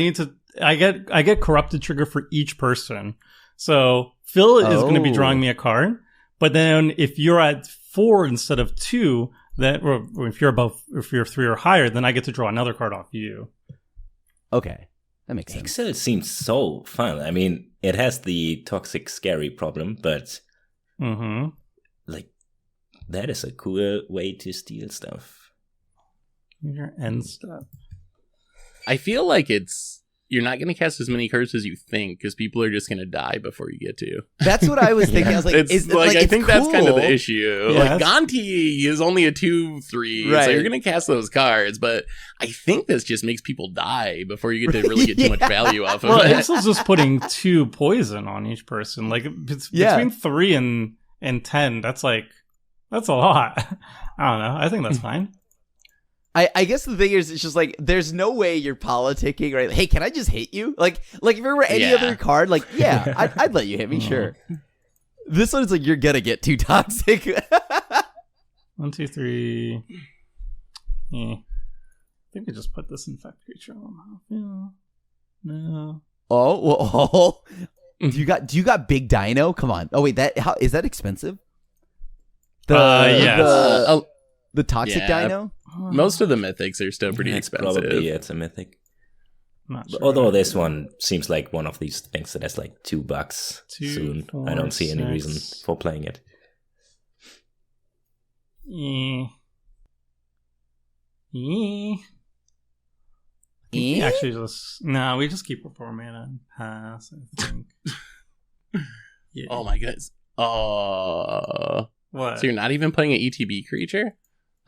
get corrupted trigger for each person. So Phil is going to be drawing me a card, but then if you're at 4 instead of 2, then or if you're 3 or higher, then I get to draw another card off you. okay. That makes sense. Ixhel seems so fun. I mean, it has the toxic scary problem, but like that is a cool way to steal stuff. Your end step. I feel like you're not going to cast as many cards as you think because people are just going to die before you get to. That's what I was thinking. I was like, I think that's kind of the issue. Yeah, like Gonti is only a 2/3, Right. so you're going to cast those cards, but I think this just makes people die before you get to really get too much value off of Well, it. Ixhel's just putting 2 poison on each person. Like between 3 and 10, that's a lot. I don't know. I think that's fine. I guess the thing is, it's just like there's no way you're politicking, right? Hey, can I just hit you? Like if there were any other card, like I'd let you hit me, sure. This one's like you're gonna get too toxic. 1, 2, 3. Yeah. I think I just put this infect creature on the mouth. Yeah. No. Do you got big dino? Come on. Oh wait, is that expensive? Yes. The toxic dino. Most of the mythics are still pretty expensive. Probably it's a mythic. Not sure. Although this one seems like one of these things that has like $2 2, soon. 4, I don't see any 6. reason for playing it. Actually, we just keep 4 mana and pass, I think. Yeah. Oh my goodness. Oh. What? So you're not even playing an ETB creature?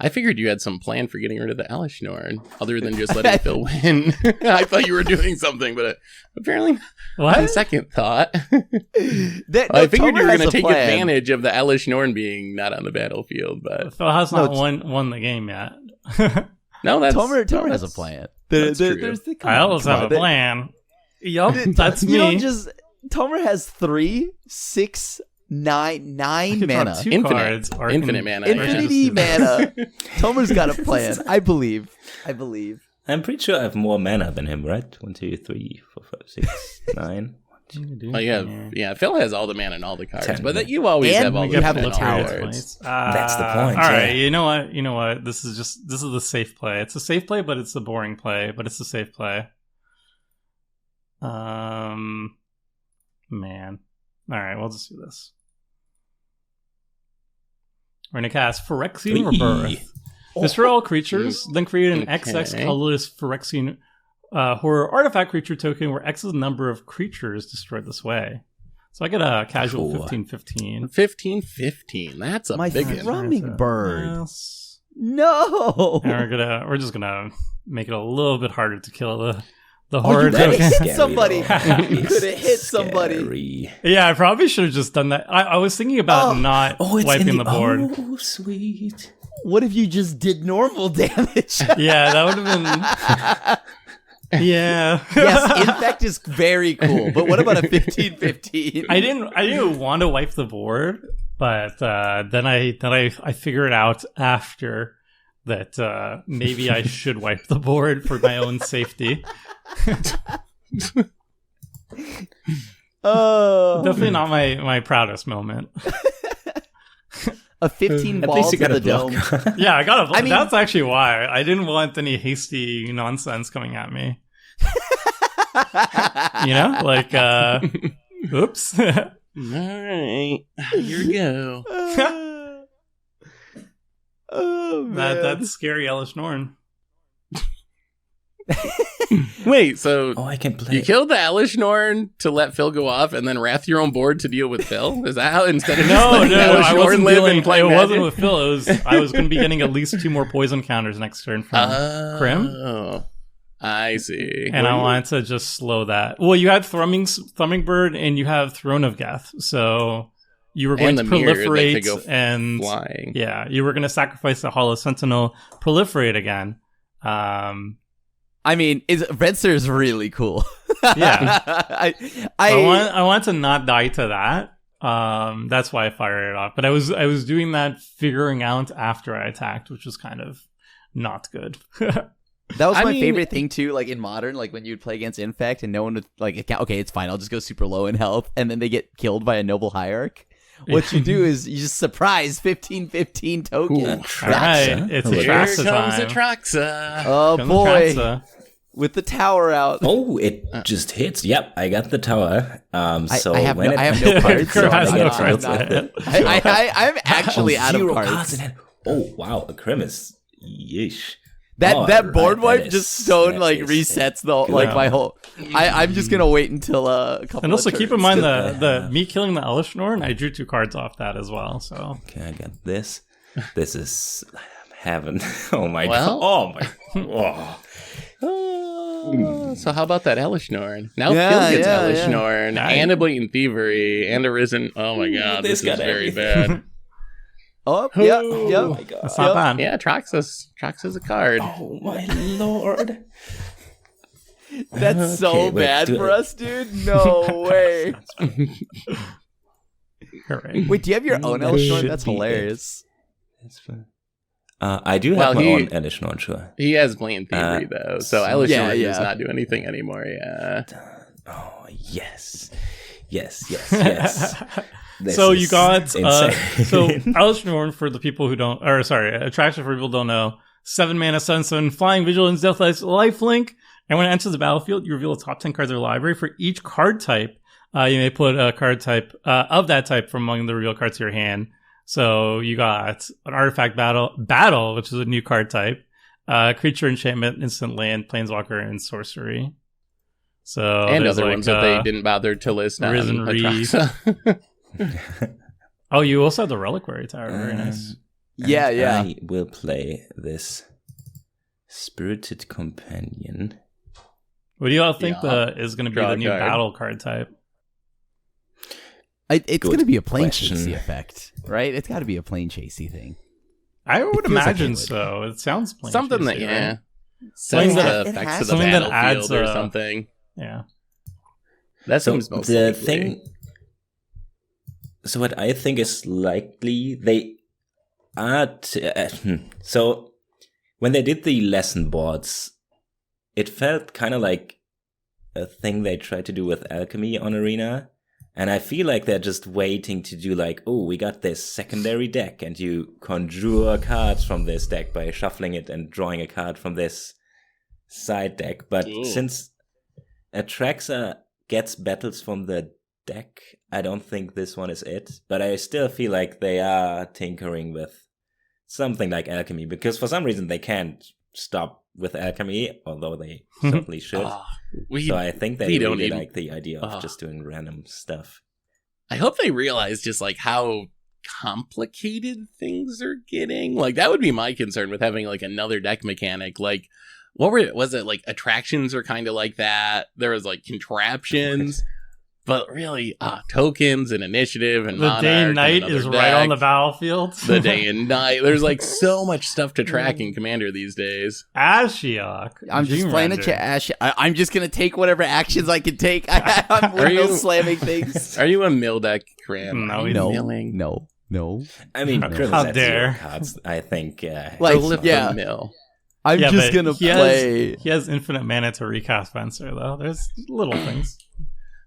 I figured you had some plan for getting rid of the Elesh Norn, other than just letting Phil win. I thought you were doing something, but apparently, on second thought, I figured you were going to take advantage of the Elesh Norn being not on the battlefield. But Phil has not won the game yet. No, that's Tomer has a plan. I always have a plan. Yup, that's me. You don't just Tomer has 3, 6, 9 mana. Infinite mana. Infinity mana. Tomer's got a plan. I believe. I'm pretty sure I have more mana than him, right? 1, 2, 3, 4, 5, 6, 9. Oh, yeah. Phil has all the mana and all the cards, 10. but you always And have all you the have mana the and all the tower. cards. That's the point. All right, yeah. you know what? This is the safe play. It's a safe play, but it's a boring play. But it's a safe play. Man. All right, we'll just do this. We're gonna cast Phyrexian Rebirth. Destroy all creatures, then create an XX colorless Phyrexian horror artifact creature token where X is the number of creatures destroyed this way. So I get a casual 15/15. 15/15. That's a big one. Thrumming bird. Yes. No. And we're just gonna make it a little bit harder to kill the The horde that token. is Scary, somebody. though. You could have hit somebody. Scary. Yeah, I probably should have just done that. I was thinking about not it's wiping in the board. Oh, sweet. What if you just did normal damage? Yeah, that would have been. Yeah. Yes, infect is very cool, but what about a 15/15? I didn't want to wipe the board, but then I figured out after that maybe I should wipe the board for my own safety. Oh, Definitely not my proudest moment. a 15 At balls least you to got the a dome. block. Yeah, I got a block. I mean- That's actually why I didn't want any hasty nonsense coming at me. You know, like oops. All right, here we go. Oh man, That's scary, Elesh Norn. Wait, so Oh, I can play. you killed the Elesh Norn to let Phil go off, and then wrath your own board to deal with Phil? Is that how instead of just No, letting Elesh I Norn wasn't live dealing. and play It wasn't Magic? with Phil. I was going to be getting at least 2 more poison counters next turn from Crim. Oh, I see. And I wanted to just slow that. Well, you had Thrumming Bird and you have Throne of Geth. So you were going And to the mirror that could proliferate go and flying. yeah, you were going to sacrifice the Hollow Sentinel, proliferate again. I mean, Venser is really cool. Yeah. I want to not die to that. That's why I fired it off. But I was doing that figuring out after I attacked, which was kind of not good. that was I my mean- favorite thing too. Like in Modern, like when you'd play against Infect and no one would like, okay, it's fine. I'll just go super low in health, and then they get killed by a Noble Hierarch. What you do is you just surprise 15/15 token. Ooh. All right, it's Here Atraxa comes time. Atraxa. Oh Comes boy, Atraxa. with the tower out. Oh, it just hits. Yep, I got the tower. So I have when I have no cards. Krim so has I'm no not- cards. I'm not- I'm actually out of Zero cards. in hand. Oh wow, a Krim is yeesh. That All board right, wipe that just is- stone that like is resets the good. like my whole. I'm just gonna wait until a couple. And also of keep in turns. mind Good. the me killing the Elesh Norn, I drew 2 cards off that as well. So Okay, I got this. This is heaven. Oh my Well- god. Oh my. Oh. Oh, so how about that Elesh Norn? Now Yeah, Phil gets yeah, Elesh yeah. Norn and a Blatant Thievery and a Risen. Oh my god, this this is got very everything. bad. Oh yeah, Oh yeah. Oh my god. that's not bad. Yeah, Traxa's a card. Oh my lord. That's so Okay, wait, bad do for it. us, dude. No way. Correct. Wait, do you have your own That Elesh Norn? should That's be it. hilarious. That's fine. I do Well, have my he- own Elesh Norn, sure. He has Blatant Thievery though, so Elesh yeah, Norn yeah. does not do anything anymore. Yeah. Oh yes, yes, yes, yes. This So you is got insane. so Elesh Norn, for the people who don't, or sorry, Atraxa for people who don't know, 7 mana, 7/7, flying, vigilance, deathless, lifelink, and when it enters the battlefield, you reveal the top 10 cards of your library. For each card type, you may put a card type of that type from among the reveal cards to your hand. So you got an artifact battle, which is a new card type, creature, enchantment, instant land, planeswalker, and sorcery. So And there's other like, ones that they didn't bother to list on Risen Atraxa. Oh, you also have the reliquary tower. Very nice. Yeah, And yeah. I will play this Spirited Companion. What do you all think Yeah. is going to be Draw the a new card. battle card type? It's Good going to be a plane question. chasey effect, right? It's got to be a plane chasey thing. I would feels like imagine it would. so. It sounds plain Something that chasey, yeah. right? Sends that- the it effects has to the something that battlefield adds, or uh, something. Yeah. That So seems most the likely. thing. So what I think is likely, they are. So when they did the lesson boards, it felt kind of like a thing they tried to do with alchemy on Arena. And I feel like they're just waiting to do like, oh, we got this secondary deck, and you conjure cards from this deck by shuffling it and drawing a card from this side deck. But Ooh. since Atraxa gets battles from the deck, I don't think this one is it. But I still feel like they are tinkering with something like alchemy, because for some reason they can't stop with alchemy, although they certainly should. So I think they we don't really even- like the idea of just doing random stuff. I hope they realize just like how complicated things are getting. Like that would be my concern with having like another deck mechanic. Like was it like attractions are kind of like that? There was like contraptions. But really, tokens and initiative and the day and night is deck. right on the battlefield. The day and night. There's like so much stuff to track in Commander these days. Ashiok. I'm just playing I'm just gonna take whatever actions I can take. I'm windmill slamming things. Are you a mill deck, Cram? No. I mean, how dare? Cards, I think. Mill. I'm just gonna play. He has infinite mana to recast Venser, though. There's little things.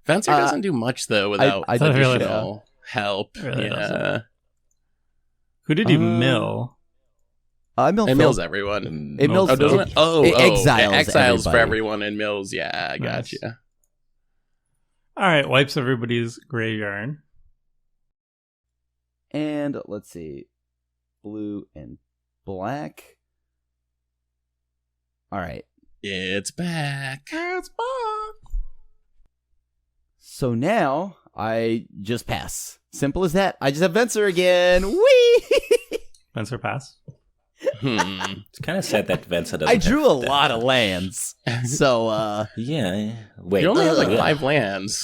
Venser doesn't do much though without additional help. Really doesn't. Who did you mill? It mills everyone. It mills. Doesn't it? Exiles for everyone and mills. Yeah, I gotcha. Nice. All right, wipes everybody's graveyard. And let's see, blue and black. All right, it's back. It's back. So now I just pass. Simple as that. I just have Venser again. Whee! Venser pass. It's kind of sad that Venser doesn't. I drew a lot of lands. So yeah. Wait. You only have like 5 lands.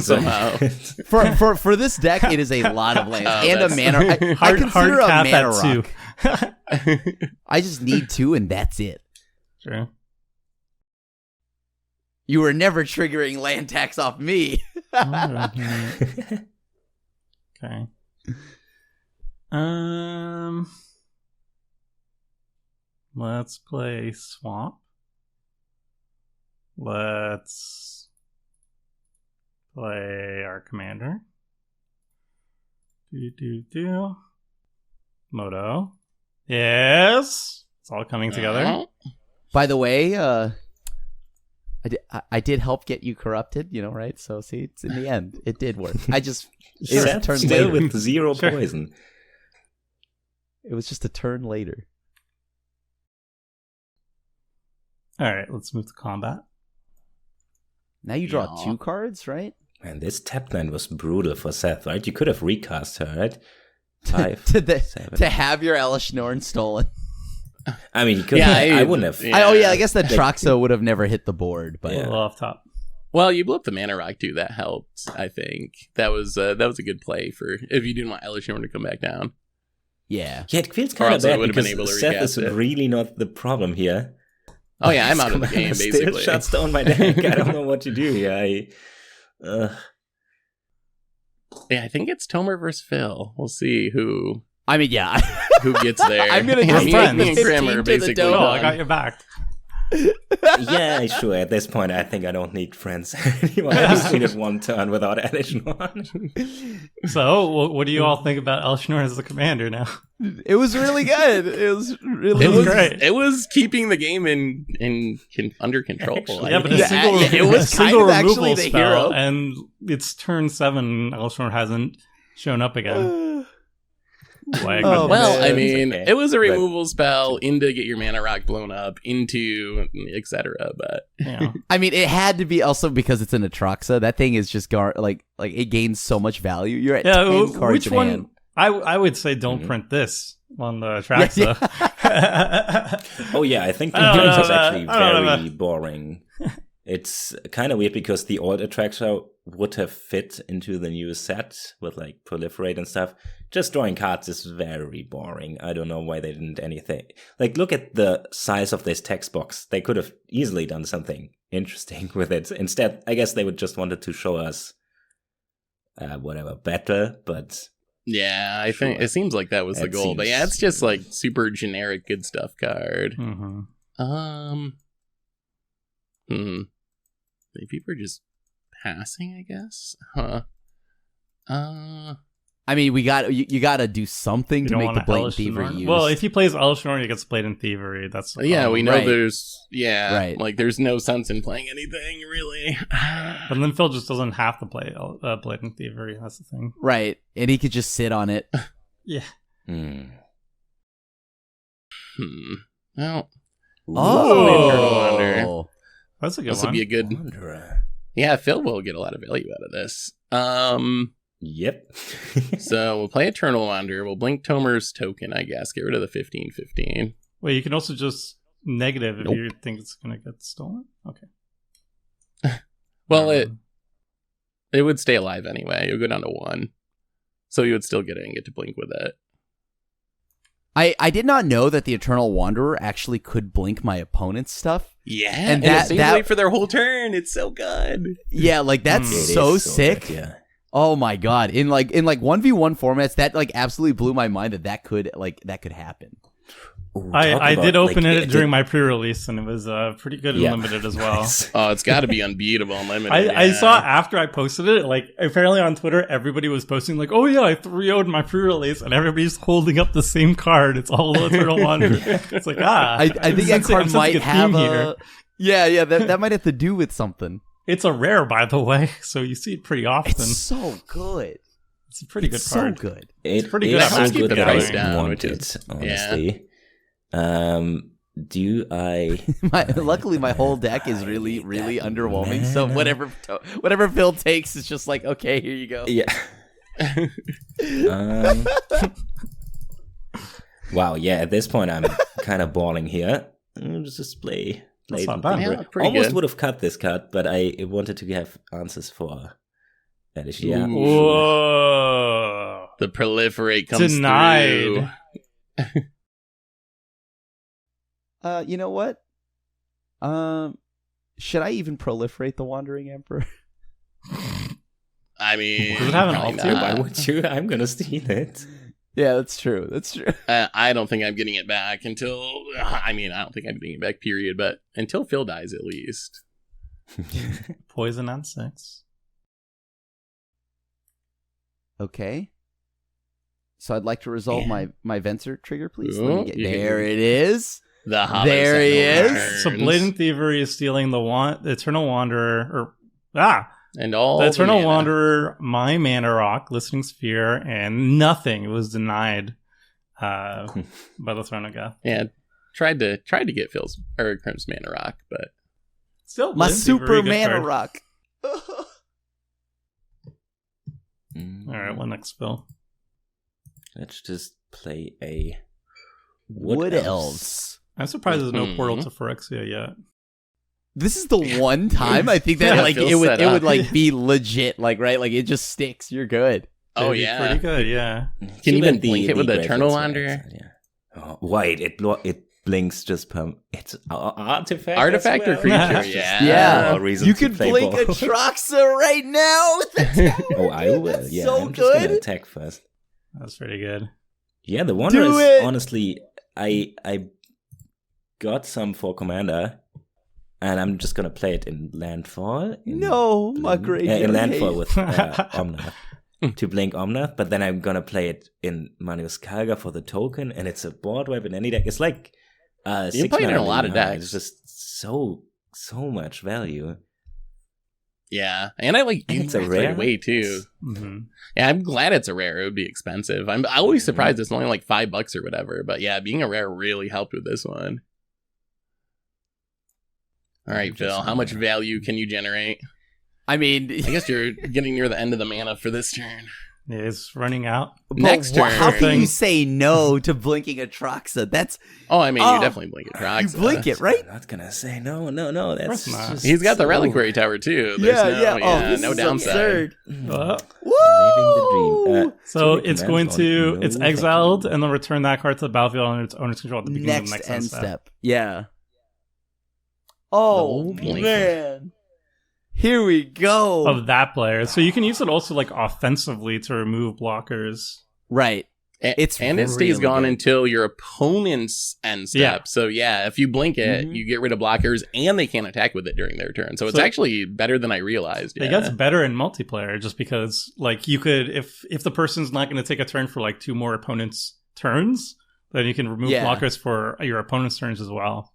Somehow. For this deck, it is a lot of lands and a mana. I consider a hard mana rock. I just need 2, and that's it. True. You were never triggering land tax off me. Okay. Let's play Swamp. Let's play our commander. Moto. Yes. It's all coming together. By the way, I did help get you corrupted, right? So see, it's in the end, it did work. I just turned still with 0 poison. It was just a turn later. All right, let's move to combat. Now you draw 2 cards, right? Man, this tap land was brutal for Seth, right? You could have recast her, right? 5, 7. To have your Elesh Norn stolen. I mean, you could I wouldn't have. Yeah. I guess that Atraxa would have never hit the board, but a little off top. Well, you blew up the mana rock too. That helped. I think that was a good play for if you didn't want Elesh Norn to come back down. Yeah, it feels kind of bad because Seth is really not the problem here. Oh yeah, I'm out of the game basically. Still shuts down my deck. I don't know what to do here. Yeah, I think it's Tomer versus Phil. We'll see who. I mean, yeah. Who gets there? I'm gonna just take the 15 to the dome. Oh, I got your back. Yeah, sure. At this point, I think I don't need friends anymore. I just needed 1 turn without Elesh Norn. So, what do you all think about Elesh Norn as the commander now? It was really good. It was great. It was keeping the game under control. Yeah, but it was kind of actually the hero. And it's turn 7. Elesh Norn hasn't shown up again. I mean, it was a removal spell into get your mana rock blown up into etc. But yeah. I mean, it had to be also because it's an Atraxa. That thing is just like it gains so much value. You're at 10 cards which in one? hand. I would say don't print this on the Atraxa. Oh yeah, I think the game is actually very boring. It's kind of weird because the old Atraxa would have fit into the new set with like proliferate and stuff. Just drawing cards is very boring. I don't know why they didn't anything. Like, look at the size of this text box. They could have easily done something interesting with it. Instead, I guess they would just wanted to show us better, but... Yeah, I think it seems like that was the goal. But yeah, it's just like super generic good stuff card. Mm-hmm. People are just passing, I guess. I mean, you got to do something to make the Blatant Thievery use. Well, if he plays Elesh Norn, he gets Blatant Thievery. That's we know right. there's no sense in playing anything really. But then Phil just doesn't have to play Blatant Thievery. That's the thing, right? And he could just sit on it. Yeah. Well. Oh. That's a good one. This would be a good. Yeah, Phil will get a lot of value out of this. Yep. So we'll play Eternal Wander. We'll blink Tomer's token, I guess. Get rid of the 15/15. Wait, you can also just negative if Nope. you think it's going to get stolen? Okay. Well, it would stay alive anyway. It would go down to 1. So you would still get it and get to blink with it. I did not know that the Eternal Wanderer actually could blink my opponent's stuff. Yeah, and it stays away for their whole turn. It's so good. Yeah, like that's It so is sick. good, yeah. Oh my god! In 1v1 formats, that like absolutely blew my mind that could happen. Ooh, I talk did about, open like, it during my pre-release, and it was pretty good in Yeah. limited as well. Oh, it's got to be unbeatable and limited. I saw after I posted it, like apparently on Twitter, everybody was posting like, "Oh yeah, I 3-0'd my pre-release," and everybody's holding up the same card. It's all Eternal Wanderer. It's like I think that card might have a yeah that might have to do with something. It's a rare, by the way, so you see it pretty often. It's so good. It's a pretty good card. So good. It's pretty good at so masking good the that price I down, want which it, is- honestly. Do I? Luckily, my whole deck is really underwhelming. So whatever Phil takes is just like, okay, here you go. Yeah. Wow. Yeah. At this point, I'm kind of balling here. I'll just play. That's not Latent bad. Fever. Yeah, pretty Almost good. would have cut this cut, but I wanted to have answers for Elesh. Yeah. Ooh. Whoa! The proliferate comes Denied. through. You know what? Should I even proliferate the Wandering Emperor? I mean, Does it have an probably alt too? not. Why would you? I'm gonna steal it. Yeah, that's true. That's true. I don't think I'm getting it back until. I mean, I don't think I'm getting it back. Period. But until Phil dies, at least. Poison on 6. Okay. So I'd like to resolve Yeah. my Venser trigger, please. Ooh, Let me get you can- there. It is. The Hollow There he Sentinel is. So returns. Blatant Thievery is stealing the Eternal Wanderer, and all the Eternal mana. Wanderer, my mana rock, Listening Sphere, and nothing. It was denied by the Throne of Death. Yeah, tried to get Phil's or Crim's mana rock, but Still, My Blatant super Thievery, good mana card. rock. All right, what next, Phil? Let's just play a Wood Elves. I'm surprised there's no portal Mhm. to Phyrexia yet. This is the one time I think that Yeah, like Phil's it would set it would up. like be legit, like right, like it just sticks. You're good. oh It'd be yeah, pretty good. Yeah, Can you even the- blink it with the graveyard Eternal spells, Wanderer? Yeah. Oh, wait, it blinks just it's artifact. Artifact as or well? creature? That's just Yeah. more reason You to can play blink both. Atraxa right now. Oh, I will. That's Yeah, so I'm just gonna good. attack first. that's pretty good. Yeah, the Wanderer Do is it! honestly, I got some for Commander, and I'm just gonna play it in Landfall. No, my great. In Landfall with Omnath to blink Omnath, but then I'm gonna play it in Manius Kalga for the token, and it's a board wipe in any deck. It's like You 6 play it in mana a lot of mana. decks. It's just so much value. Yeah, and I like And use it's a it right rare. away too. hmm Yeah, I'm glad it's a rare. It would be expensive. I'm always surprised it's only like $5 or whatever. But yeah, being a rare really helped with this one. All right, Phil, how much value can you generate? I mean, I guess you're getting near the end of the mana for this turn. Yeah, it's running out. but Next how turn. can you say no to blinking Atraxa? That's Oh, I mean, Oh, you definitely blink it, Rox. you blink it, right? I'm not gonna say no. That's course not. just He's got the so- reliquary tower too. There's Oh, no this is downside. absurd. Mm. Uh, Living the dream. So Activate it's command going on to no it's exiled effect. and then return that card to the battlefield under its owner's control at the beginning of the Next next end step. step. Yeah. Oh No blink. man. Here we go. Of that player. So you can use it also like offensively to remove blockers. Right. It's And it stays really gone good. until your opponent's end step. Yeah. So yeah, if you blink it, Mhm. you get rid of blockers and they can't attack with it during their turn. So it's So- actually better than I realized. It Yeah. gets better in multiplayer just because like you could if the person's not going to take a turn for like 2 more opponents' turns, then you can remove Yeah. blockers for your opponent's turns as well.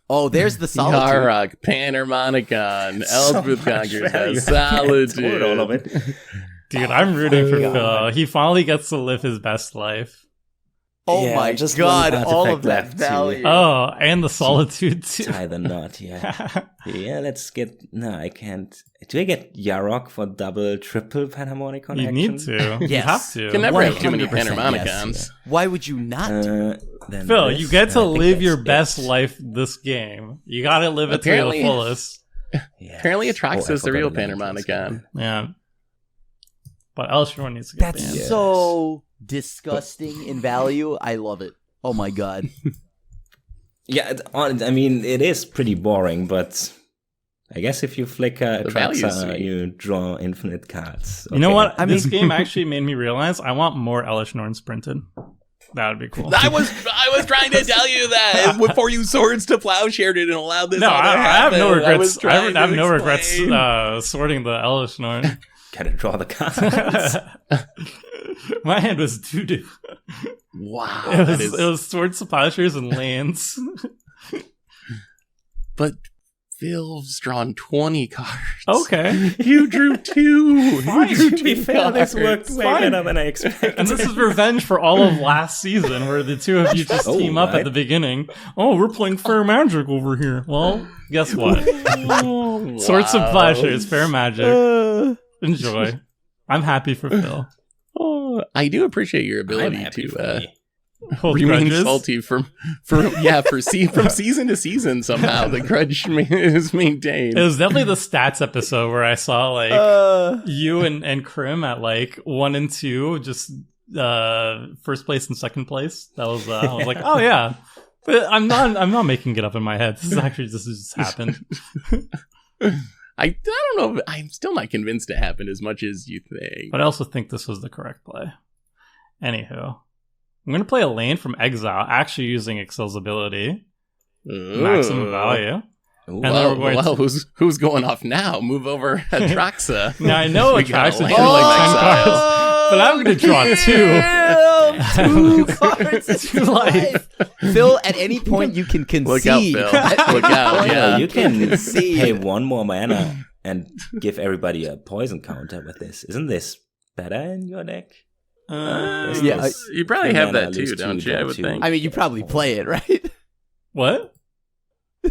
Oh, there's the solitude. Yarok, Panharmonicon, So Elspeth much Conquers, value. has I can't Solitude. afford all of it. Dude, I'm rooting for God. Phil. He finally gets to live his best life. Oh Yeah, my just god, one all of artifact that left value. Oh, and the solitude too. Tie the knot, yeah. Yeah, let's get... No, I can't... Do I get Yarok for double, triple Panharmonicon You action? need to. You Yes. have to. Can never have too many 100% yes, Panharmonicons. yeah. Why would you not? Then Phil, this, you get to I think live that's your it. best life this game. You gotta live it to Apparently- the fullest. Yes. Apparently Atraxa I is the real forgot about it. Panharmonicon. Yeah. But Elesh needs to get That's banned. Yes. so disgusting in value. I love it. Oh my god. Yeah, I mean, it is pretty boring, but I guess if you flicker The value is Atraxa, sweet. you draw infinite cards. You know Okay. what? I This mean- game actually made me realize I want more Elesh Norn sprinted. That would be cool. I was trying to tell you that before you swords to plowshared it and allowed this. No, all to I have happen. no I regrets. was I trying have to no regrets explain. sorting the Elesh Norn. Gotta draw the cards. My hand was doo-doo. Wow, It that was, is- it was swords to plowshares and lands. But Phil's drawn 20 cards. Okay. You drew 2. Fine. You drew To To be 2 fair, this cards. worked way Fine. better than I expected. And this is revenge for all of last season, where the two of you just Oh, team up at right. the beginning. Oh, we're playing fair magic over here. Well, guess what? Swords and plowshares, fair magic. Enjoy. I'm happy for Phil. Oh, I do appreciate your I'm ability happy for to me. Hold remain grudges. salty from season to season. Somehow the grudge is maintained. It was definitely the stats episode where I saw like you and Krim at like 1 and 2, just first place and second place. That was I was like, oh yeah. But I'm not making it up in my head. This just happened. I don't know. I'm still not convinced it happened as much as you think. But I also think this was the correct play. Anywho, I'm gonna play a lane from Exile, actually using Ixhel's ability, maximum value. Ooh. And then we're going well, to- who's going off now? Move over Atraxa. Now I know We got a Atraxa land drew like 10 exile. cards, but I'm gonna draw 2. 2 cards. Two life. Phil, at any point you can concede. Look out, Phil. Look out, yeah. You can See. pay 1 more mana and give everybody a poison counter with this. Isn't this better in your deck? Yeah, You probably Three have mana, that too, lose 2, don't you? draw I would 2. think. I mean, you probably play it, right? What?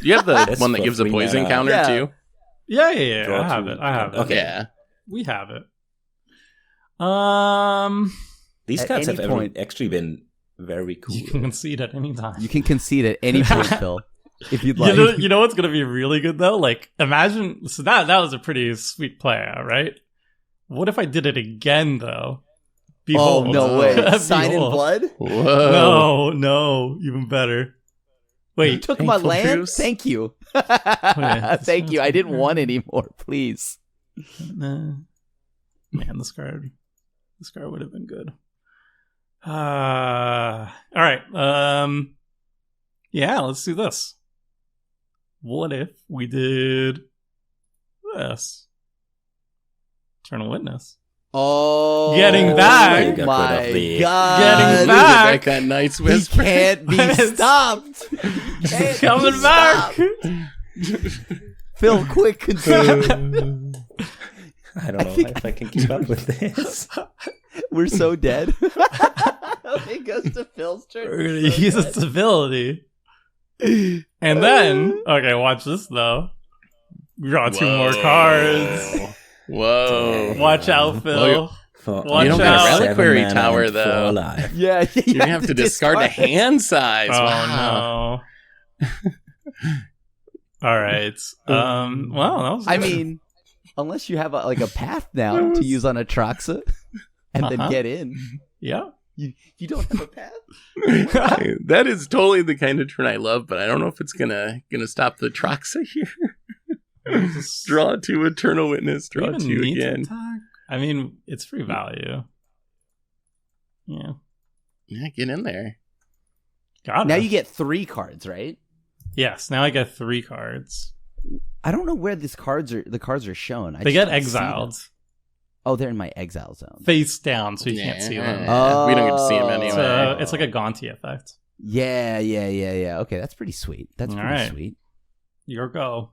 You have the That's one that for gives a 3 poison mana. counter Yeah. too. Yeah. Draw I have 2. it. I have it. Okay. Yeah. We have it. These At cards any have point- actually been very cool. You can concede at any time. You can concede at any point, Phil, if you'd like. You know what's gonna be really good though? Like, imagine. So that was a pretty sweet play, right? What if I did it again though? Oh, Behold. no way. Behold. Sign in blood? Whoa. No, even better. You Wait, took my Painful land? truce. Thank you. Wait, Thank you. I didn't want any more, please. nah. Man, this card would have been good. All right. Yeah, let's do this. What if we did this? Eternal Witness. Oh, Getting back. You got rid my of the- God. Getting Look back. at that Night's He Whisper. can't be stopped. Can't Coming be back. stopped. Phil, quick, concede. I don't know if I can keep up with this. We're so dead. It goes to Phil's turn. We're gonna use its ability. And then, okay, watch this though. We draw 2 more cards. Whoa. Watch out, Phil. For Watch You don't out. get a 7 reliquary mana tower, and 4 though. life. Yeah, You're gonna have to discard a hand size. Oh Wow. no. All right. Well, that was I good. mean, unless you have a path now to use on Atraxa and then get in. yeah. You don't have a path? That is totally the kind of turn I love, but I don't know if it's gonna stop the Atraxa here. Draw 2 Eternal Witness, Do we draw even 2 need to again. attack? I mean, it's free value. Yeah. Yeah, get in there. Got it. Now you get 3 cards, right? Yes, now I get 3 cards. I don't know where the cards are shown. They get just don't see them. exiled Oh, they're in my exile zone. face down, so you can't see them. Oh. We don't get to see him anyway. So it's like a Gaunty effect. Yeah. Okay, that's pretty sweet. That's All pretty right. sweet. Your go.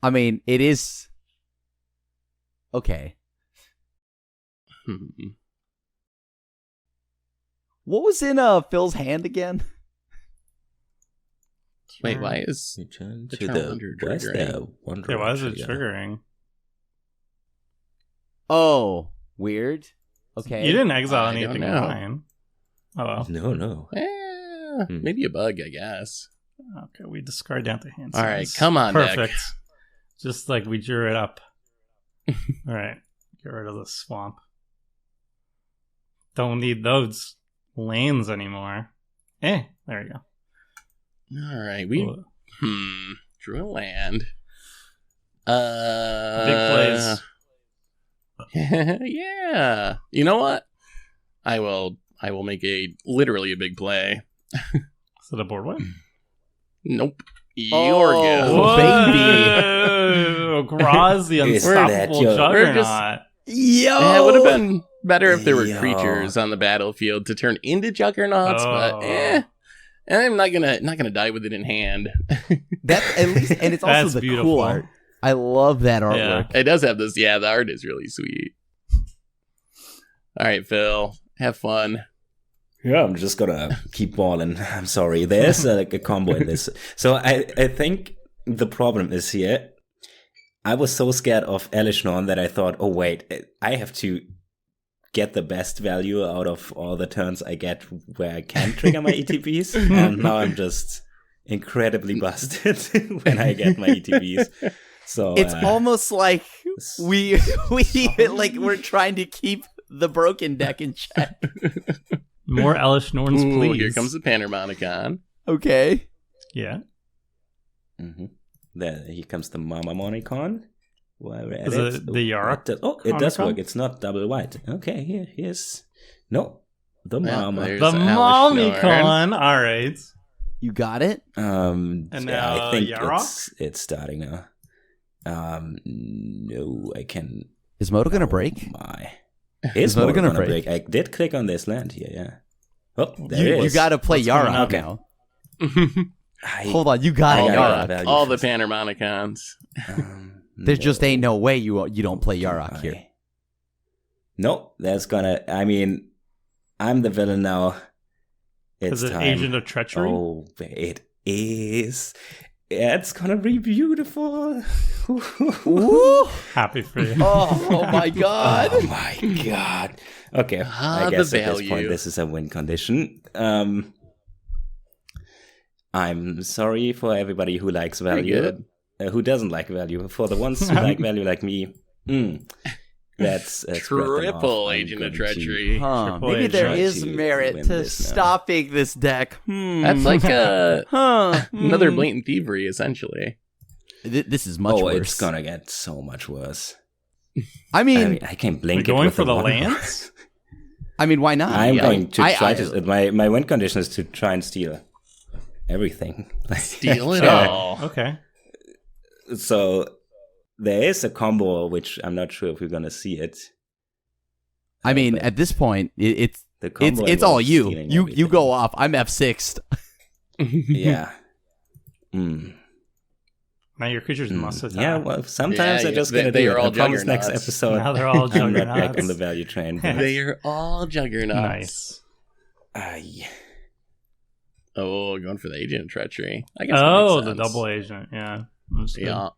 I mean, it is okay. What was in Phil's hand again? Wait, why is Return the to Wonder the west. triggering? Yeah, why is it triggering? Oh, weird. Okay. You didn't exile I don't anything know. behind. Oh well. No. Maybe a bug, I guess. Okay, we discard down to hand. All right, size. come on, deck. Perfect. Just like we drew it up. All right, get rid of the swamp. Don't need those lanes anymore. There you go. All right, we drew a land. Big plays. Yeah. You know what? I will literally a big play. Is it a board wipe? Nope. Oh, baby. Graz, the unstoppable juggernaut. Yo! It would have been better if there were creatures on the battlefield to turn into juggernauts, but I'm not gonna die with it in hand. That at least, and it's also the beautiful. cool art. I love that artwork. It does have this. Yeah, the art is really sweet. All right, Phil, have fun. Yeah, I'm just gonna keep balling. I'm sorry. There's like a combo in this. So I think the problem is here. I was so scared of Elesh Norn that I thought, oh wait, I have to get the best value out of all the turns I get where I can trigger my ETBs. And now I'm just incredibly busted when I get my ETBs. So it's almost like we're trying to keep the broken deck in check. More Elesh Norns, please. Here comes the Panharmonicon. Okay. Yeah. Mm-hmm. There, here comes the Mama Monicon. Is it the Yarok? It does work. It's not double white. Okay, here's the Mama. There's The Elesh Norn. Momicon. All right. You got it? And now I think Yarok? it's starting now. No, I can. Is Moto gonna break? Is Moto gonna break? I did click on this land here, yeah. Oh, there it is. You gotta play Yarok now. Hold on, you got Yarok. All the Panharmonicons. There just ain't no way you don't play Yarok here. Nope, that's gonna. I mean, I'm the villain now. It's Is it time. Agent of Treachery? Oh, it is. It's gonna be beautiful. Ooh. Happy for you. Oh my god. Oh my god. Okay, I guess at this point this is a win condition. I'm sorry for everybody who likes value. Who doesn't like value? For the ones who like value like me, that's triple Agent of Treachery. Maybe there is merit to stopping this deck. That's like another Blatant Thievery, essentially. This is much worse. It's gonna get so much worse. I mean, I can't blink. We're going for the lands? I mean, why not? I'm going to try to. My win condition is to try and steal everything. Steal it all. Okay. So there is a combo, which I'm not sure if we're gonna see it. I mean, at this point, it's all you. You go off. I'm F6'd. Yeah. Now your creatures must attack. Yeah, well, sometimes I just gotta do it. I promise next episode. Now they're all I'm not juggernauts. back on the value train. They are all juggernauts. Nice. Oh, going for the Agent of Treachery. I guess the double agent. Yeah. Yeah.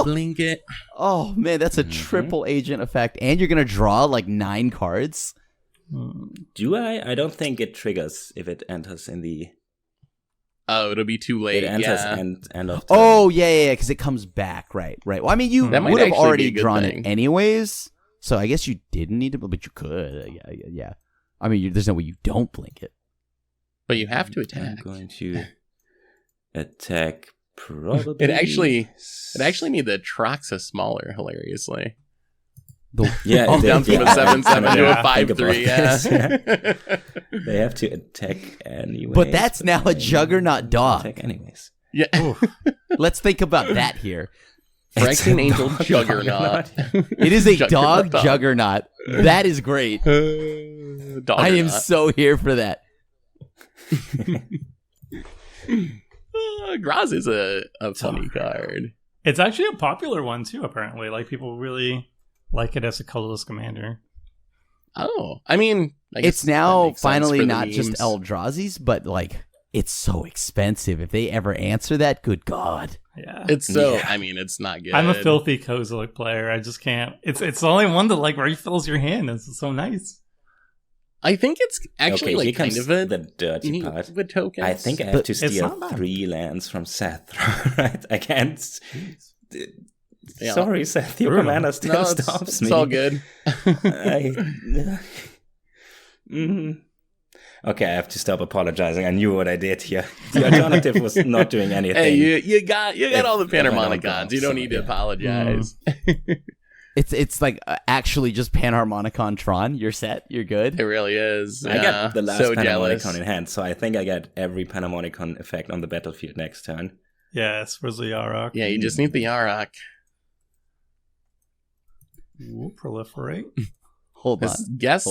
Blink it. Oh man, that's a triple agent effect, and you're gonna draw like 9 cards. Do I? I don't think it triggers if it enters in the. Oh, it'll be too late. It enters end of turn. Oh yeah, because it comes back. Right. Well, I mean, you would have already drawn it anyways, so I guess you didn't need to, but you could. Yeah. I mean, there's no way you don't blink it. But you have to attack. I'm going to attack. Probably. It actually made the Atraxa smaller, hilariously. Yeah, down from a 7/7 to a 5/3. Yeah. They have to attack anyway. But that's now a Juggernaut dog. Attack anyways. Yeah. Let's think about that here. Phyrexian Angel Juggernaut. It is a dog Juggernaut. That is great. I am so here for that. Graz is a funny card. It's actually a popular one too, apparently. Like, people really like it as a colorless commander. Oh, I mean, I guess it's now that makes sense finally for the not memes. just Eldrazi's, but like it's so expensive. If they ever answer that, good God. Yeah. It's so. Yeah. I mean, it's not good. I'm a filthy Kozilek player. I just can't. It's the only one that like refills your hand. It's so nice. I think it's actually here like kind comes of a the dirty neat part. with tokens. I think I have to It's steal not bad. 3 lands from Seth, right? I can't. Yeah. Sorry, Seth, your Brutal. commander still No, stops me. it's all good. Okay, I have to stop apologizing. I knew what I did here. The alternative was not doing anything. Hey, you got all the if I don't Panharmonicons. go, You don't so, need to yeah. apologize. It's like actually just Panharmonicon Tron. You're set. You're good. It really is. I got the last so jealous. Panharmonicon in hand, so I think I get every Panharmonicon effect on the battlefield next turn. Yes, where's the Yarok? Yeah, you just need the Yarok. Ooh, proliferate. Hold on. This guess,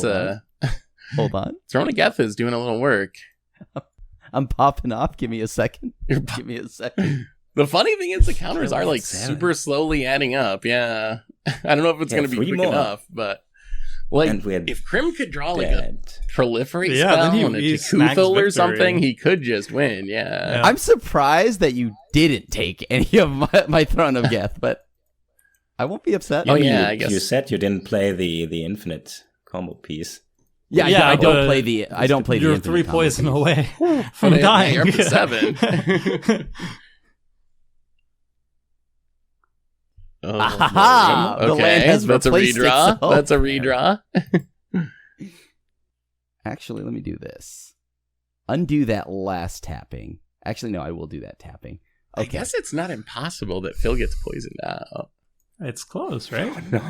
Hold on. Throne of Geth is doing a little work. I'm popping off. Give me a second. You're Give me a second. The funny thing is the counters are like 7. super slowly adding up. Yeah. I don't know if it's Yeah, going to be 3 quick more. enough, but like And we're if Krim could draw like a dead. proliferate Yeah, then spell and a he snags Tekuthel or victory. something, he could just win. Yeah. I'm surprised that you didn't take any of my Throne of Geth, but I won't be upset. Oh, yeah, you, I guess. you said you didn't play the infinite combo piece. Yeah, Yeah, I don't but play the. I don't play the. You're infinite 3 combo poison piece. away But from yeah, dying. you're up to 7. Oh, Ah, okay. the land has That's a replaced redraw. itself. That's a redraw. Actually, let me do this. Undo that last tapping. Actually, no, I will do that tapping. I Okay. guess it's not impossible that Phil gets poisoned out. It's close, right? No,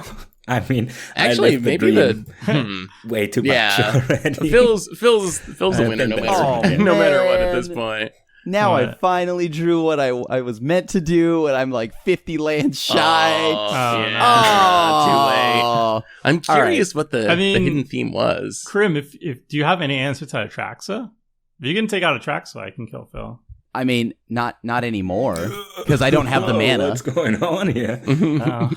I mean, Actually, I lived maybe dream way too much Yeah. already. Phil's the I've winner been no better. matter, Oh, no matter what at man. this point. Now I What? finally drew what I was meant to do, and I'm like 50 lands shy. Oh, Oh, yeah. Too late. Oh. I'm curious what the, I mean, the hidden theme was. Krim, if do you have any answer to Atraxa? If you can take out Atraxa, I can kill Phil. I mean, not anymore, because I don't have the Whoa, mana. What's going on here? Oh.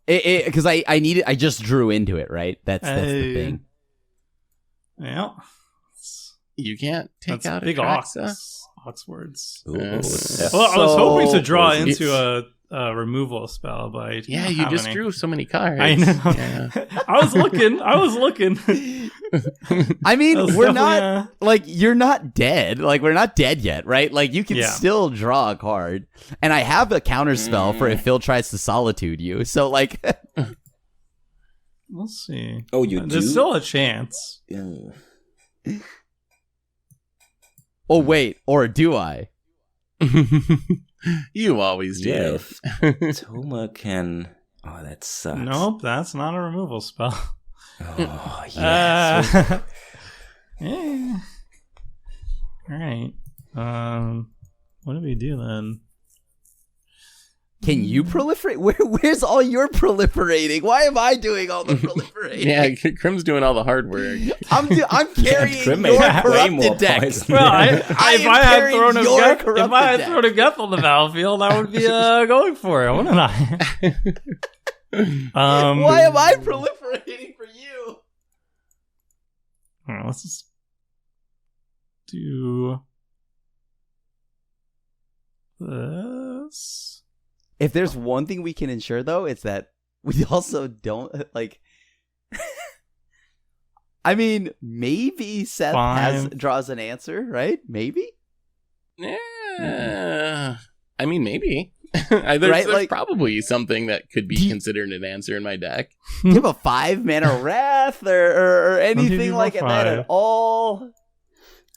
Because I needed. I just drew into it, right? That's the Hey. thing. Yeah. You can't take That's out big Atraxa. ox words. Ooh, Yes. that's Well, I was hoping to So draw poison. into a removal spell, but I didn't Yeah, you have just any. drew so many cards. I know. Yeah. I was looking. I mean, That was we're definitely, not like you're not dead. Like we're not dead yet, right? Like you can Yeah. still draw a card, and I have a counter spell for if Phil tries to solitude you. So like, We'll see. Oh, you There's do? still a chance. Yeah. oh wait, or do I? You always do. Yeah, if Toma can... Oh, that sucks. Nope, that's not a removal spell. Oh, yes. Yeah. All right. What do we do then? Can you proliferate? Where's all your proliferating? Why am I doing all the proliferating? Yeah, Krim's doing all the hard work. I'm carrying Krim your makes way more corrupted deck. poison. Well, I if am I had carrying thrown a your Geth, if corrupted I had deck. thrown a Geth on the battlefield, I would be going for it, wouldn't I? Why am I proliferating for you? All right, let's just do this. If there's one thing we can ensure, though, it's that we also don't like. I mean, maybe Seth Fine. draws an answer, right? Maybe. Yeah. I mean, maybe. there's Right, there's like- probably something that could be Do you- considered an answer in my deck. Do you have a 5 mana wrath or anything you like roll that 5? at all?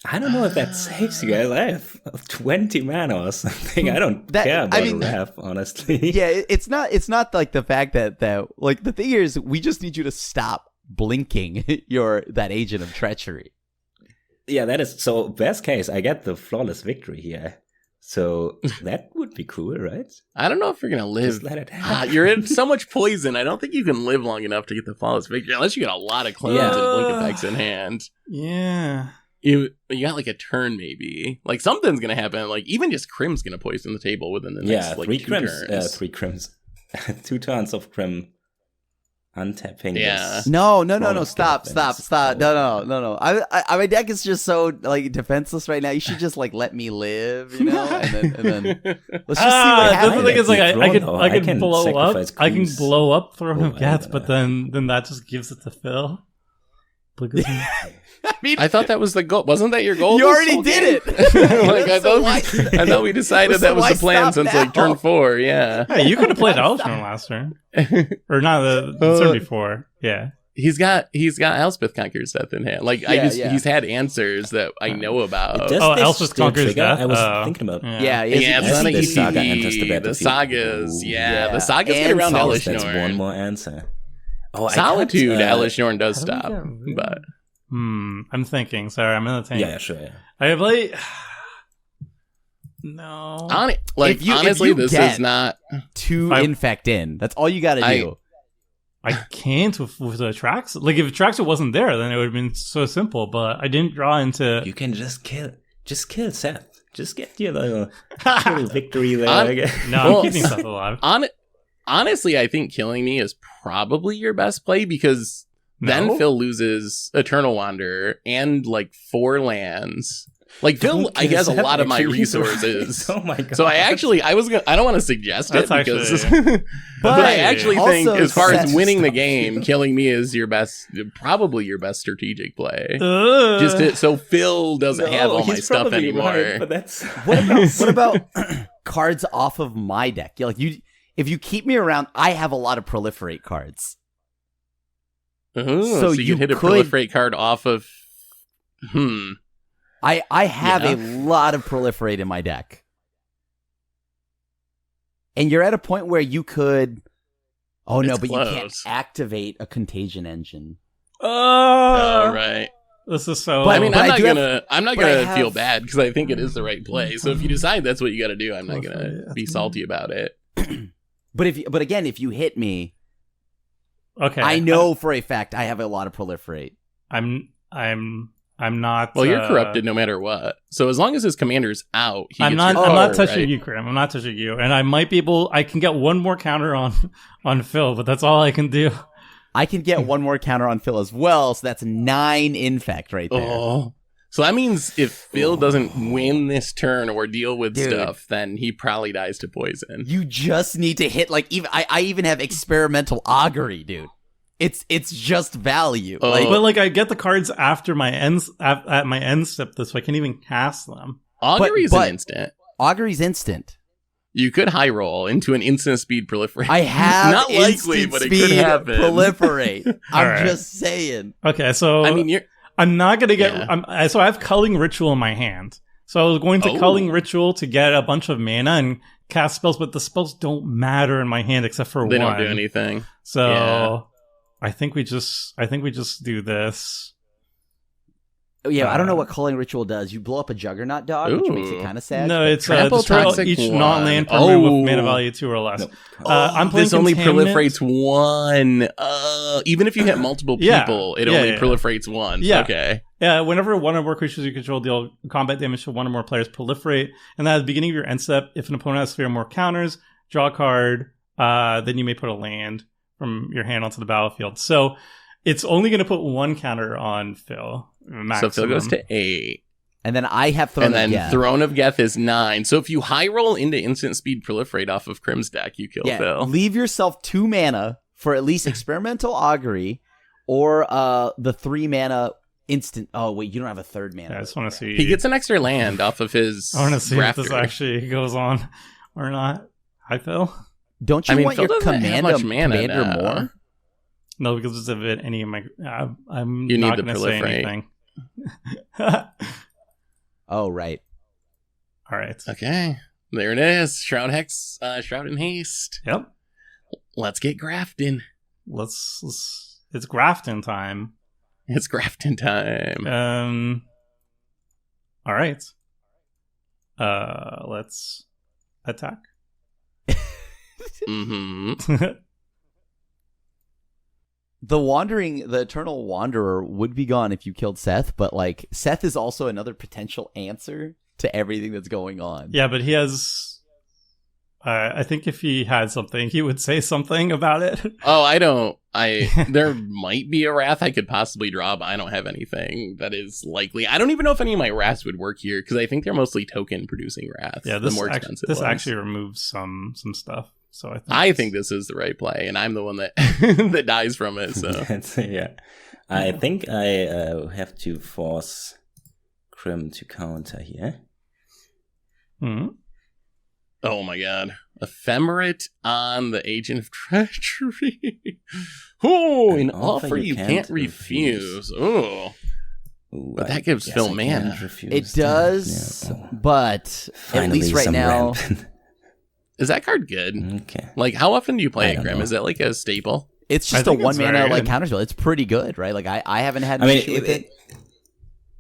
I don't know if that saves you guys. I have 20 mana or something. I don't That- care I about mean- Wrath, honestly. Yeah, it's not like the fact that like the thing is we just need you to stop blinking that agent of treachery. Yeah, that is... So, best case, I get the flawless victory here. So, that would be cool, right? I don't know if you're going to live. Just let it happen. You're in so much poison. I don't think you can live long enough to get the flawless victory unless you get a lot of clones Yeah. and blink effects in hand. Yeah. You got like a turn maybe. Like something's going to happen. Like even just Krim's going to poison the table within the next Yeah, like 3 2 crims. turns. 3 crims. 2 turns of crim. untapping this. No. Stop. No. My deck is just so like defenseless right now. You should just like let me live, you know, and then let's just see what happens. The thing is, like, I can blow up. sacrifice I can creeps. blow up Throne of Oh, Geth, I'm but then that just gives it to Phil. Because I mean, I thought that was the goal. Wasn't that your goal? you this already whole did game? it. Like I thought we decided So that was why the plan stop since now? like turn 4. Yeah, hey, you could have played Elstrom last turn, or not the turn before. Yeah. he's got Elspeth Conqueror's Death in hand. Like he's had answers that I know about. Does Oh, this Elspeth still Conqueror's trigger? Death? I was Oh. thinking about. Yeah, Yeah, it's not a the saga enters ETB. the battlefield. The sagas, Yeah. the sagas get And around Solace, Elesh That's one Norn. more answer. Oh, Solitude, I can't, Elesh Norn does how do we stop, get rid- but I'm thinking. Sorry, I'm in the tank. Yeah, sure. Yeah. I have like no. honestly, this get is not. 2 infect in. That's all you got to do. I can't with the Atraxa. Like if Atraxa wasn't there, then it would have been so simple. But I didn't draw into. You can just kill Seth. Just get your little victory there. No, Well, I'm keeping stuff alive. Honestly, I think killing me is probably your best play because then No? Phil loses Eternal Wanderer and like 4 lands. Like Phil, I guess a lot of my resources. Oh my god! So I don't want to suggest it That's because, actually- but I actually think Also, as far as Seth winning the stuff. game, killing me is probably your best strategic play. Ugh. So Phil doesn't have all my he's stuff probably anymore. right, but that's What about cards off of my deck? Like if you keep me around, I have a lot of proliferate cards. Ooh, So so you you hit a could- proliferate card off of. I have Yeah. a lot of proliferate in my deck. And you're at a point where you could Oh no, It's but you can't close. activate a contagion engine. Oh, right. This is so. But- I mean, but I'm I not do have- gonna but I feel have- bad because I think it is the right play. So if you decide that's what you got to do, I'm not gonna be salty about it. But again, if you hit me, okay. I know for a fact I have a lot of proliferate. I'm not. Well, you're corrupted no matter what. So as long as his commander's out, he I'm gets not. your I'm not power, touching right? you, Krim. I'm not touching you, and I might be able. I can get one more counter on Phil, but that's all I can do. I can get one more counter on Phil as well, so that's 9 infect right there. Oh. So that means if Phil doesn't win this turn or deal with Dude. stuff, then he probably dies to poison. You just need to hit I even have experimental augury, dude. It's just value. Oh. Like, But like, I get the cards after my ends at my end step, so I can even cast them. Augury's but- an instant. augury's instant. You could high roll into an instant speed proliferate. I have Not likely, instant but it speed could happen. proliferate. I'm Alright. just saying. Okay, so I mean, you're I'm not gonna get. Yeah. So I have Culling Ritual in my hand. So I was going to Oh. Culling Ritual to get a bunch of mana and cast spells, but the spells don't matter in my hand except for they one. don't do anything. So Yeah. I think we just do this. Oh, yeah, I don't know what Culling Ritual does. You blow up a Juggernaut dog, which makes it Ooh. kind of sad. No, it's Trample destroy toxic each one. non-land permanent Oh. with mana value 2 or less. Nope. I'm playing This only Contaminant. proliferates one. Even if you hit multiple Yeah. people, it Yeah, only yeah. proliferates once. Yeah. Okay. Yeah, whenever one or more creatures you control deal combat damage to one or more players, proliferate. And at the beginning of your end step, if an opponent has 3 or more counters, draw a card, then you may put a land from your hand onto the battlefield. So it's only going to put 1 counter on Phil. Maximum. So Phil goes to 8. And then I have Throne And then of Geth. Throne of Geth is 9. So if you high roll into instant speed proliferate off of Crim's deck, you kill Phil. Leave yourself 2 mana for at least experimental augury or the 3 mana instant. Oh wait, you don't have a 3rd mana. Yeah, I just want to see. He gets an extra land off of his I want to see if this Raptor. actually goes on or not. Hi, Phil. Don't you I mean, want Phil your doesn't have much mana commander now. more? No, because of it, any of my. I'm You not need the going to say proliferate. anything. All Oh right. right. Okay. There it is. Shroud Hex, Shroud in Haste. Yep. Let's get grafting. Let's. It's Grafton time. It's grafting time. All right. Let's attack. Mm-hmm. The Eternal Wanderer would be gone if you killed Seth, but like Seth is also another potential answer to everything that's going on. Yeah, but he has. I think if he had something, he would say something about it. Oh, there might be a Wrath I could possibly draw, but I don't have anything that is likely. I don't even know if any of my Wraths would work here, because I think they're mostly token producing Wraths. Yeah, the more expensive this ones. actually removes some stuff. So I think this is the right play, and I'm the one that that dies from it. So yeah, I think I have to force Crim to counter here. Hmm. Oh my god. Ephemerate on the Agent of Treachery. Oh, an offer you can't refuse. Oh. But that gives Phil mana. It does, Yeah. but Finally, at least right some now... rampant. Is that card good? Okay. Like, how often do you play I it, don't Grim? know. Is that like a staple? It's just I a think it's 1 mana very like good. counterspell. It's pretty good, right? Like I haven't had I an mean, issue with it.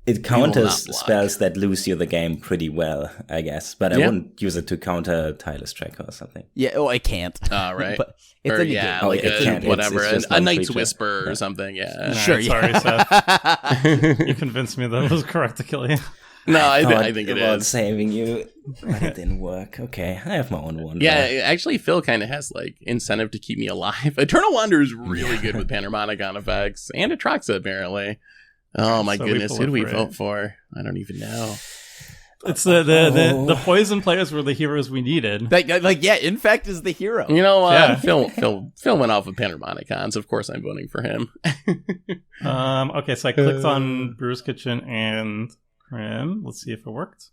it not counters block. spells that lose you the game pretty well, I guess. But I Yeah. wouldn't use it to counter Tireless Tracker or something. Yeah, it can't. Right. But it's Or, a yeah, negate. Oh, like it can't. whatever. It's just a one Night's creature. Whisper or Yeah. something, yeah. Nah, Sure, sorry, yeah. Seth. You convinced me that it was correct to kill you. No, I Thought think it about is. saving you, but it didn't work. Okay, I have my own one. Yeah, actually, Phil kind of has like incentive to keep me alive. Eternal Wander is really good with Panharmonicon effects, and Atraxa apparently. Oh my So we goodness, who do we proliferate. vote for? I don't even know. It's the poison players were the heroes we needed. Like yeah, Infect is the hero. You know, Yeah. Phil went off with Panharmonicons. Of course, I'm voting for him. Okay, so I clicked on Brew's Kitchen and Crim. Let's see if it worked.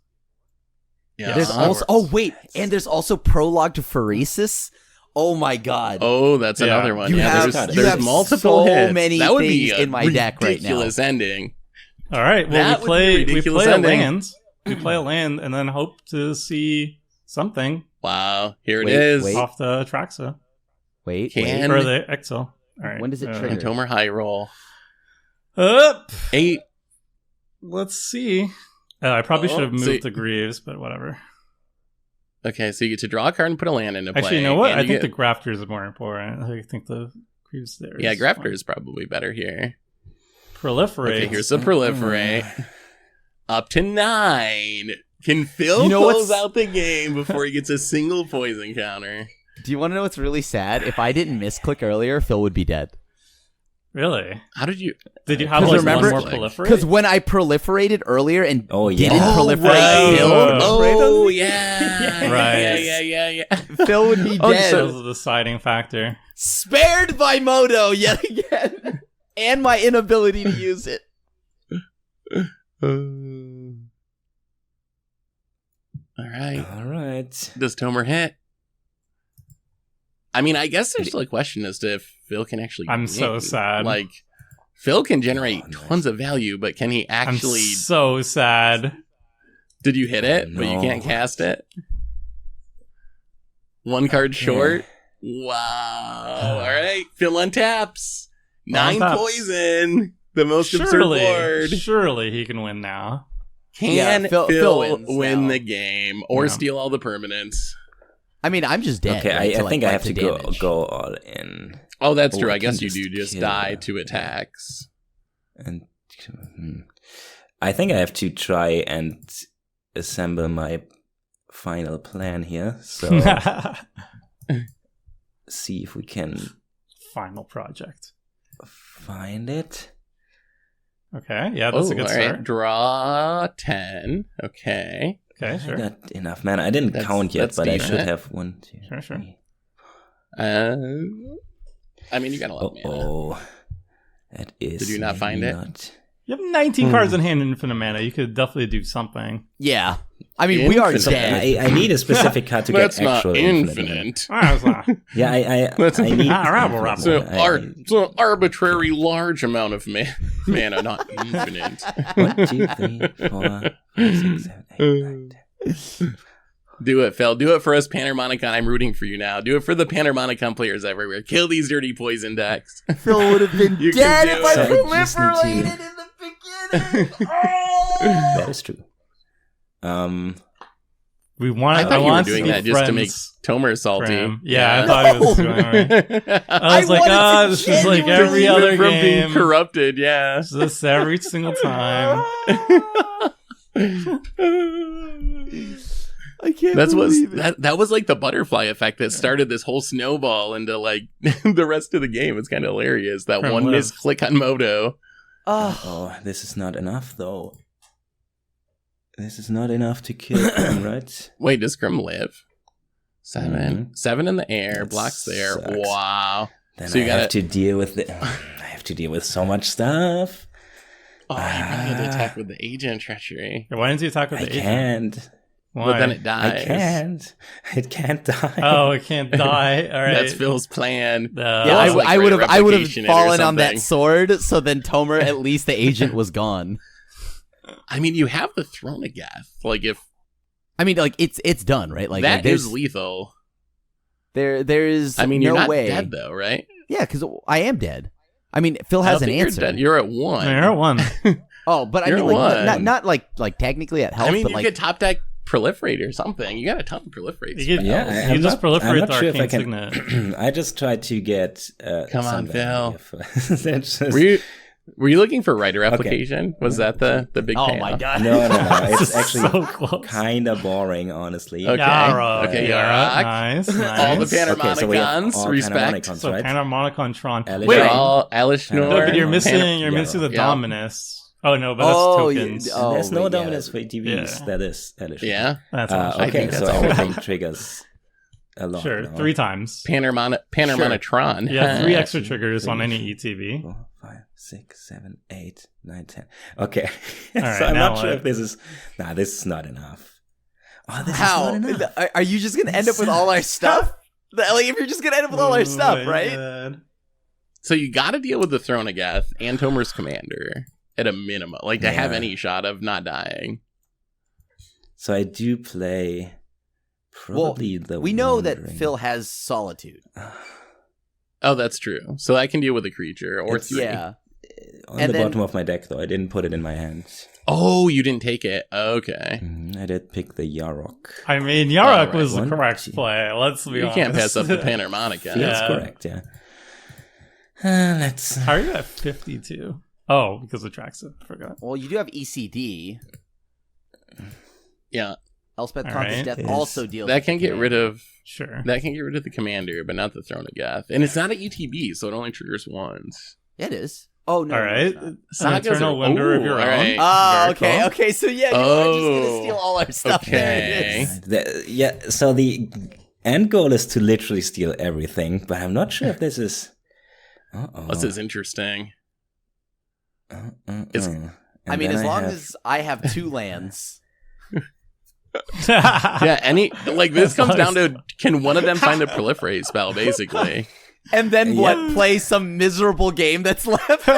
Yeah, There's that also works. wait, and there's also Prologue to Phyrexian. Oh my god. Oh, that's Yeah. another one. You Yeah, have- there's you have multiple so hits. many that would be things a in my deck right now. ridiculous ending. All right, well That we would be a play ridiculous a ending. land. We play a land and then hope to see something Wow, here Wait, it is. wait. off the Atraxa Wait, Can- or the Ixhel. All right. When does it trigger? Tomer High Roll. Up. 8. Let's see. I probably should have Oh, moved so- the Greaves, but whatever. Okay, so you get to draw a card and put a land into play. Actually, you know what? and I you think get- the Grafters is more important. I think the Greaves there. Yeah, is Grafter fine. is probably better here. Proliferate. Okay, here's the proliferate. Up to 9. Can Phil You know close what's- out the game before he gets a single poison counter? Do you want to know what's really sad? If I didn't misclick earlier, Phil would be dead. Really? How did you? Did you have Because like remember- one more proliferate? Because when I proliferated earlier and Oh, yeah. didn't Oh, proliferate right. Phil, Oh, yeah. Right. Yeah. Phil would be Oh, dead. That was the deciding factor. Spared by Moto yet again. And my inability to use it. All right. All right. Does Tomer hit? I mean, I guess there's still a question as to if Phil can actually. I'm so win. sad. Like, Phil can generate Oh, no. tons of value, but can he actually? I'm so sad. Did you hit it? But you No. can't cast it. One card short. Wow. All right. Phil untaps. 9 Untaps. poison. The most absurd board. Surely he can win now. Can Yeah, Phil, Phil wins win now. the game or Yeah. steal all the permanents? I mean, I'm just dead. Okay, right, I to, think I like, have to damage. go all in. Oh, that's Oh, true. I I guess can you do just just kill die them. to attacks. And I think I have to try and assemble my final plan here. So see if we can Final project. find it. Okay, yeah, that's a good all right. start. Draw 10. Okay. Okay, I sure. got enough mana. I didn't That's- count yet, that's but I decent. should have 1, 2, Sure, sure. 3. I mean, you got a lot of mana. Oh, that is. Did you not find it? not- You have 19 cards in hand and infinite mana. You could definitely do something. Yeah. I mean, we are Infinite. dead. I need a specific card to That's get not actual infinite. Ah, it's not- Yeah, I That's- need. Rabble, infinite rabble. It's an, mana. it's an arbitrary large amount of mana, not infinite. 1, 2, 3, 4, 5, 6, 7, 8, 9, 10. Do it, Phil. Do it for us, Panharmonicon. I'm rooting for you now. Do it for the Panharmonicon players everywhere. Kill these dirty poison decks. Phil would have been You can dead do if it. I So I just need proliferated to- in the beginning. Oh! That is true. We want. I thought you were want doing be that just to make friends, Tomer salty. Crim. Yeah, I thought he was doing it right. I was I like, wanted to this is like genuinely every Keep it other from game. being corrupted, yeah. It's this every single time. I can't That was like the butterfly effect that started this whole snowball into like the rest of the game. It's kind of hilarious. That one misclick on Moto. Oh, this is not enough though. This is not enough to kill him, right? Wait, does Grim live? 7 in the air, that blocks there. Sucks. Wow. Then so I have to deal with so much stuff. Oh, you had to attack with the agent treachery. Why didn't you attack with the agent? I can't. Why? But then it dies. I can't. It can't die. Oh, it can't die. All right. That's Phil's plan. Yeah, I would have fallen on that sword, so then Tomer, at least the agent was gone. I mean, you have the Throne of Geth. Like if it's done, right? Like that is lethal. There is. I mean, you're no not way. dead though, right? Yeah, because I am dead. I mean, Phil has an answer. You're at 1. You're at 1. Oh, but I mean, like, not like technically at health. I mean, but you like, could top deck proliferate or something. You got a ton of proliferate. Yeah, you just proliferate the Arcane Signet. I just tried to get. Come on, Phil. Just... Were you looking for writer application? Was that the big payoff? Oh my god! No. It's actually so kind of boring, honestly. Okay, Yarok. Nice. All the Panharmonicons. Respect. So right? Panharmonicon. Wait, all Elesh, Norn. No, but you're missing the Dominus. Oh no, but that's tokens. There's no Dominus for ETBs. That is Elesh. Yeah. That's okay. So everything triggers. Sure, 3 times. Panharmonitron. Sure. Yeah, 3 extra triggers on any ETB. 4, 5, 6, 7, 8, 9, 10. Okay. Right, so I'm not sure if this is. Nah, this is not enough. Oh, this is not enough. Are you just gonna end up with all our stuff? Like, if you're just gonna end up with all our stuff, right? God. So you got to deal with the Throne of Geth and Tomer's Commander at a minimum, like to have any shot of not dying. So I do play. Probably we know that Phil has Solitude. Oh, that's true. So I can deal with a creature or 3. Yeah. On the bottom of my deck, though, I didn't put it in my hands. Oh, you didn't take it. Okay. I did pick the Yarok. I mean, Yarok was the correct play. Let's be honest. You can't pass up the Panharmonica. That's correct, yeah. Let's. How are you at 52? Oh, because of Atraxa. I forgot. Well, you do have ECD. Yeah. Elspeth Conquer's Death also deals that can get rid of that can get rid of the commander, but not the Throne of Geth. And it's not a UTB, so it only triggers once. Yeah, it is. Oh no! All right, an eternal wonder of your own. Right. Oh, okay, cool. Okay. So yeah, you are just gonna steal all our stuff. Okay. There it is. So the end goal is to literally steal everything, but I'm not sure if this is. This is interesting. I mean, as long as I have 2 lands. Yeah, this comes down to, can one of them find a proliferate spell, basically? And then play some miserable game that's left? All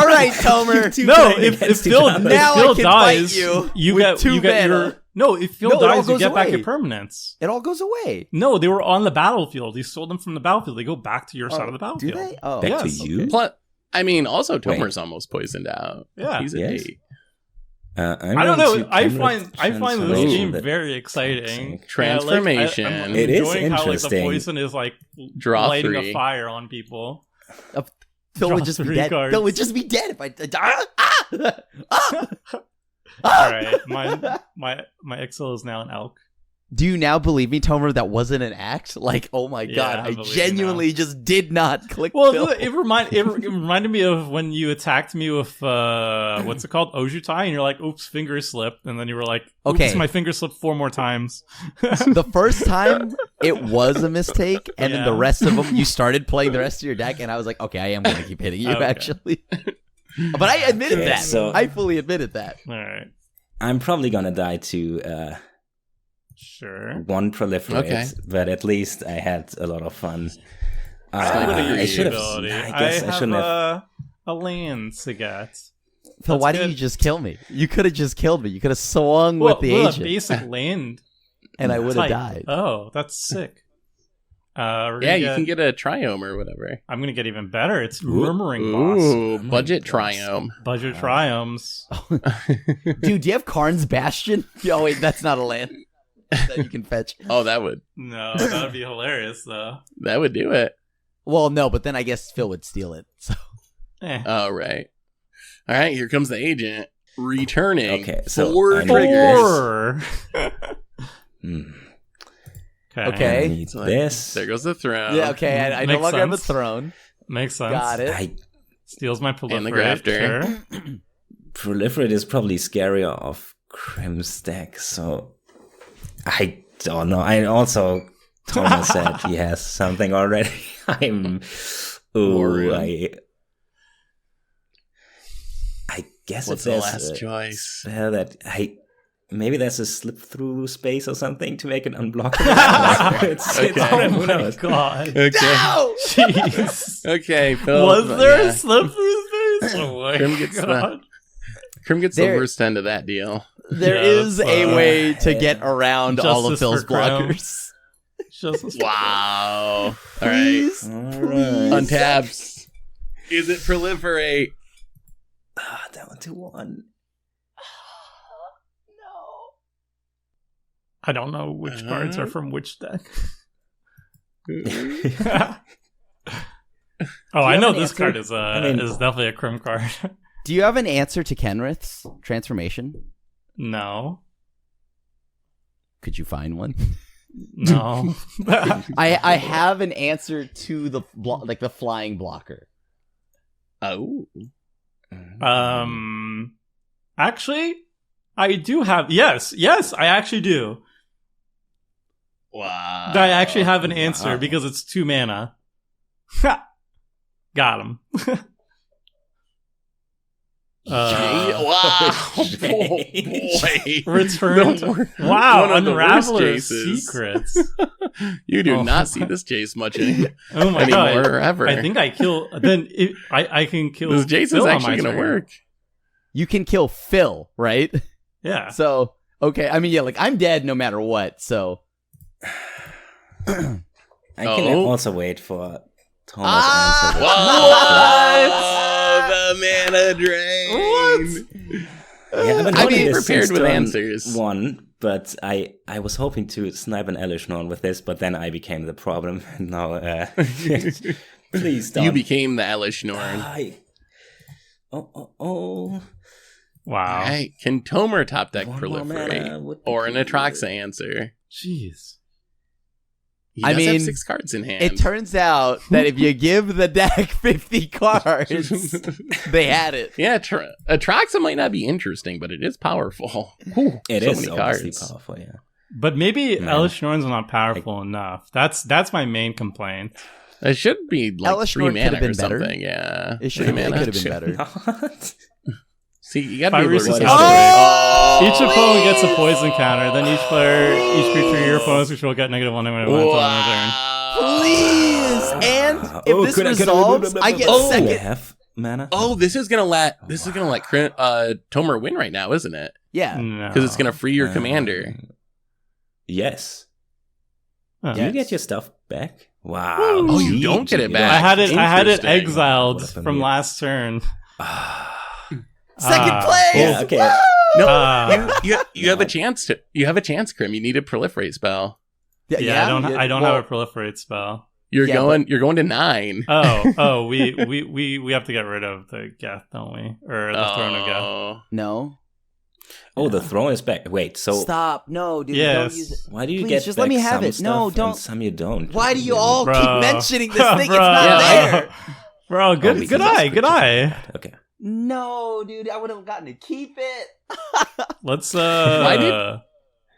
right, Tomer. No, if Phil dies, you get 2 mana. If Phil dies, you get back your permanents. It all goes away. No, they were on the battlefield. You stole them from the battlefield. They go back to your side of the battlefield. Do they? Oh, back to you? Plus, I mean, also Tomer's almost poisoned out. Yeah, he's an 8. I don't know. I find this game very exciting. Transformation. It is interesting. How the poison is lighting 3. a fire on people. Phil would just be dead. Phil would just be dead if I. All right, my Ixhel is now an elk. Do you now believe me, Tomer? That wasn't an act. Like, oh my god, I genuinely just did not click. Well, Phil. it reminded me of when you attacked me with what's it called, Ojutai, and you're like, "Oops, finger slipped," and then you were like, "Oops, okay, my finger slipped 4 more times." The first time it was a mistake, and then the rest of them, you started playing the rest of your deck, and I was like, "Okay, I am going to keep hitting you." Okay. Actually, but I admitted that. So I fully admitted that. All right, I'm probably gonna die to. Sure. 1 proliferate, but at least I had a lot of fun. I should have. I guess I shouldn't have. A land to get. Phil, why didn't you just kill me? You could have just killed me. You could have swung with the agent. A basic land, and I would have died. Oh, that's sick. You can get a Triome or whatever. I'm gonna get even better. It's Murmuring Boss. Boss. Budget Triome. Budget Triomes. Dude, do you have Karn's Bastion? Oh wait, that's not a land that you can fetch. Oh, that would. No, that would be hilarious, though. That would do it. Well, no, but then I guess Phil would steal it. So. Oh, right. All right, here comes the agent. returning. Okay, so 4 I need triggers. 4. Okay. I need this. There goes the throne. Yeah, okay. I no Makes longer have a sense. throne. Makes sense. Got it. I Steals my proliferate. And the grafter. Sure. Proliferate is probably scarier off Crim's deck, so I don't know. I also Thomas said he has something already. I guess What's if the there's last a choice? spell that maybe there's a slip through space or something to make it unblockable. it's Okay. Oh who my knows? god. Okay. Jeez. Okay, Phil. Was there yeah. a slip through space? Oh my Crim gets god. Crim gets There- the worst end of that deal. There Yeah, is that's, a way to get around all of Justice Phil's for Crim. blockers. Just Wow. All right. Please, All right. please. Untaps. Is it proliferate? Down to 1. I don't know which cards are from which deck. Oh, I have know an this answer? card is mean- is definitely a Crim card. Do you have an answer to Kenrith's transformation? No. Could you find one? No. I have an answer to the the flying blocker. Oh. Actually, I do have yes, I actually do. Wow. I actually have an answer Wow. because it's 2 mana. Ha! Got him. Wow. Jay. Oh, boy. Returned. The Wow, one of the worst Unraveler Jaces. Secrets. You do Oh. not see this Jace much Oh my anymore god. or ever. I think I kill. Then I can kill. this Jace Phil is on actually my going to turn. work. You can kill Phil, right? Yeah. So, okay. I mean, yeah, like I'm dead no matter what. So, I can Oh. also wait for Thomas' Ah! answer. Whoa! The mana drain. Yeah, I've been I holding mean, this prepared since with turn answers. 1, but I was hoping to snipe an Elesh Norn with this, but then I became the problem. Now, please don't. You became the Elesh Norn. Oh. Wow. Right. Can Tomer top deck One more proliferate? mana would be Or an good. Atraxa answer? Jeez. He I does have mean, 6 cards in hand. it turns out that if you give the deck 50 cards, they had it. Yeah, Atraxa might not be interesting, but it is powerful. Whew, It so is many obviously cards. powerful, yeah. But maybe Man. Elesh Norn's not powerful enough. That's my main complaint. It should be like Elesh 3 Norn could have mana been or better. something. Yeah, It 3 could mana. have been better. Not. See, you gotta be able to Phyrexian resist. Counter. Each Oh! opponent gets a poison counter. Then each creature your opponent's control get -1/-1 until end of turn. Please! And if Oh, this could I- resolves, I get Oh! second. Half mana? Oh, this is gonna let Tomer win right now, isn't it? Yeah. No. Because it's gonna free your commander. Yes. Huh. Do you get your stuff back? Wow. Oh, you don't get it back. I had it Interesting. exiled What happened from here? last turn. Second Ah. place! Yeah, okay. No, Ah. you have a chance to. You have a chance, Krim. You need a proliferate spell. Yeah, I don't well, have a proliferate spell. You're Yeah, going to 9. We have to get rid of the Geth, don't we? Or the Throne of Geth. Oh. No. Oh, the throne is back. Wait, so Stop. No, dude. Yes. Don't use it. why do you Please, get just back let me have some it. No, stuff don't. and some you don't? Why do you all Bro. keep mentioning this thing? It's Bro. not Yeah. there. Bro, good because eye, that's good eye. Okay. No, dude. I would have gotten to keep it. Let's Why did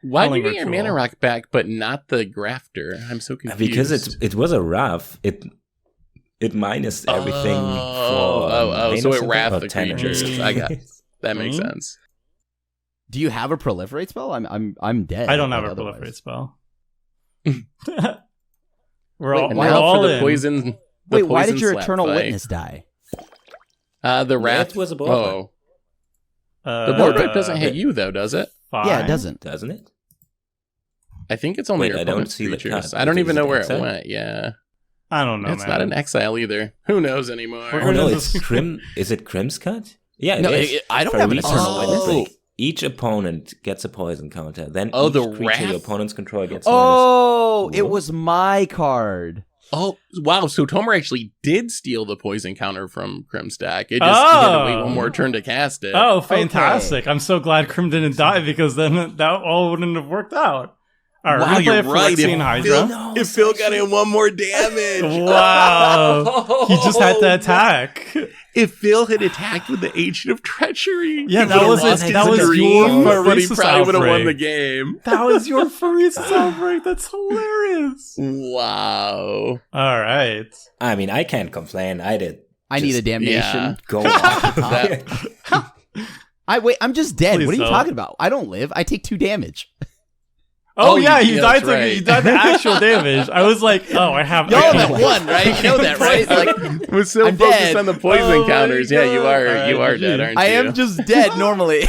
you Calling get your Ritual. mana rock back, but not the grafter? I'm so confused. Because it was a RAF. It minus everything for main so or it something? wrapped Or the 10 creatures. I got that makes Mhm. sense. Do you have a proliferate spell? I'm dead. I don't have like, a otherwise. proliferate spell. Wait, we're And why now all for the in. poison. Wait, why did poison your slap Eternal fight. Witness die? The wrath Wrath was a ball. Oh, the Uh, board wipe doesn't hit you though, does it? Yeah, it doesn't. Doesn't it? I think it's only Wait, your I don't opponent's see the creatures. card. I don't Is even it know where exile? it went. Yeah, I don't know, it's man. not an exile either. Who knows anymore? We're Oh no, gonna it's just- Crim. Is it Crim's cut? Yeah, No, it is. I don't have an Phyrexian Eternal Oh. Witness. Like, each opponent gets a poison counter. Then Oh, each the creature wrath? your opponent's control gets Oh, minus it one. was my card. Oh, wow. So Tomer actually did steal the poison counter from Crimstack. It just he had to wait one more turn to cast it. Oh, fantastic. Okay. I'm so glad Crim didn't die because then that all wouldn't have worked out. All right, wow, you're right. If Phil got in one more damage. Wow. He just had to attack. If Phil had attacked with the Agent of Treachery, yeah, that was your but he probably would have won the game. That was your Phyrexian outbreak. That's hilarious. Wow. All right. I mean, I can't complain. I need a damnation. Go off the top. I'm just dead. Please what are you don't. talking about? I don't live. I take 2 damage. Oh yeah, you died. Right. You died the actual damage. I was like, oh, I have. Y'all that one, right? You know that, right? Like, we're so focused on the poison counters. Yeah, you are. Right, you are dead, aren't you? I am just dead normally.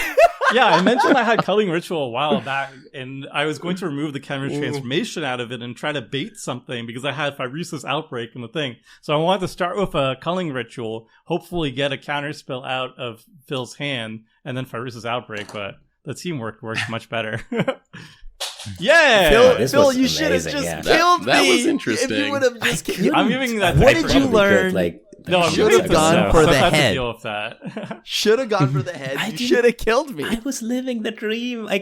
Yeah, I mentioned I had Culling Ritual a while back, and I was going to remove the counter transformation out of it and try to bait something because I had Phyrexian Outbreak in the thing. So I wanted to start with a Culling Ritual, hopefully get a counter spell out of Phil's hand, and then Phyrexian Outbreak. But the teamwork worked much better. Yeah, Phil, you should have just killed me. That was interesting. If you would have just killed I'm giving that. What did you learn? No, I'm should have gone for the head. Deal with that. Should have gone for the head. You should have killed me. I was living the dream. I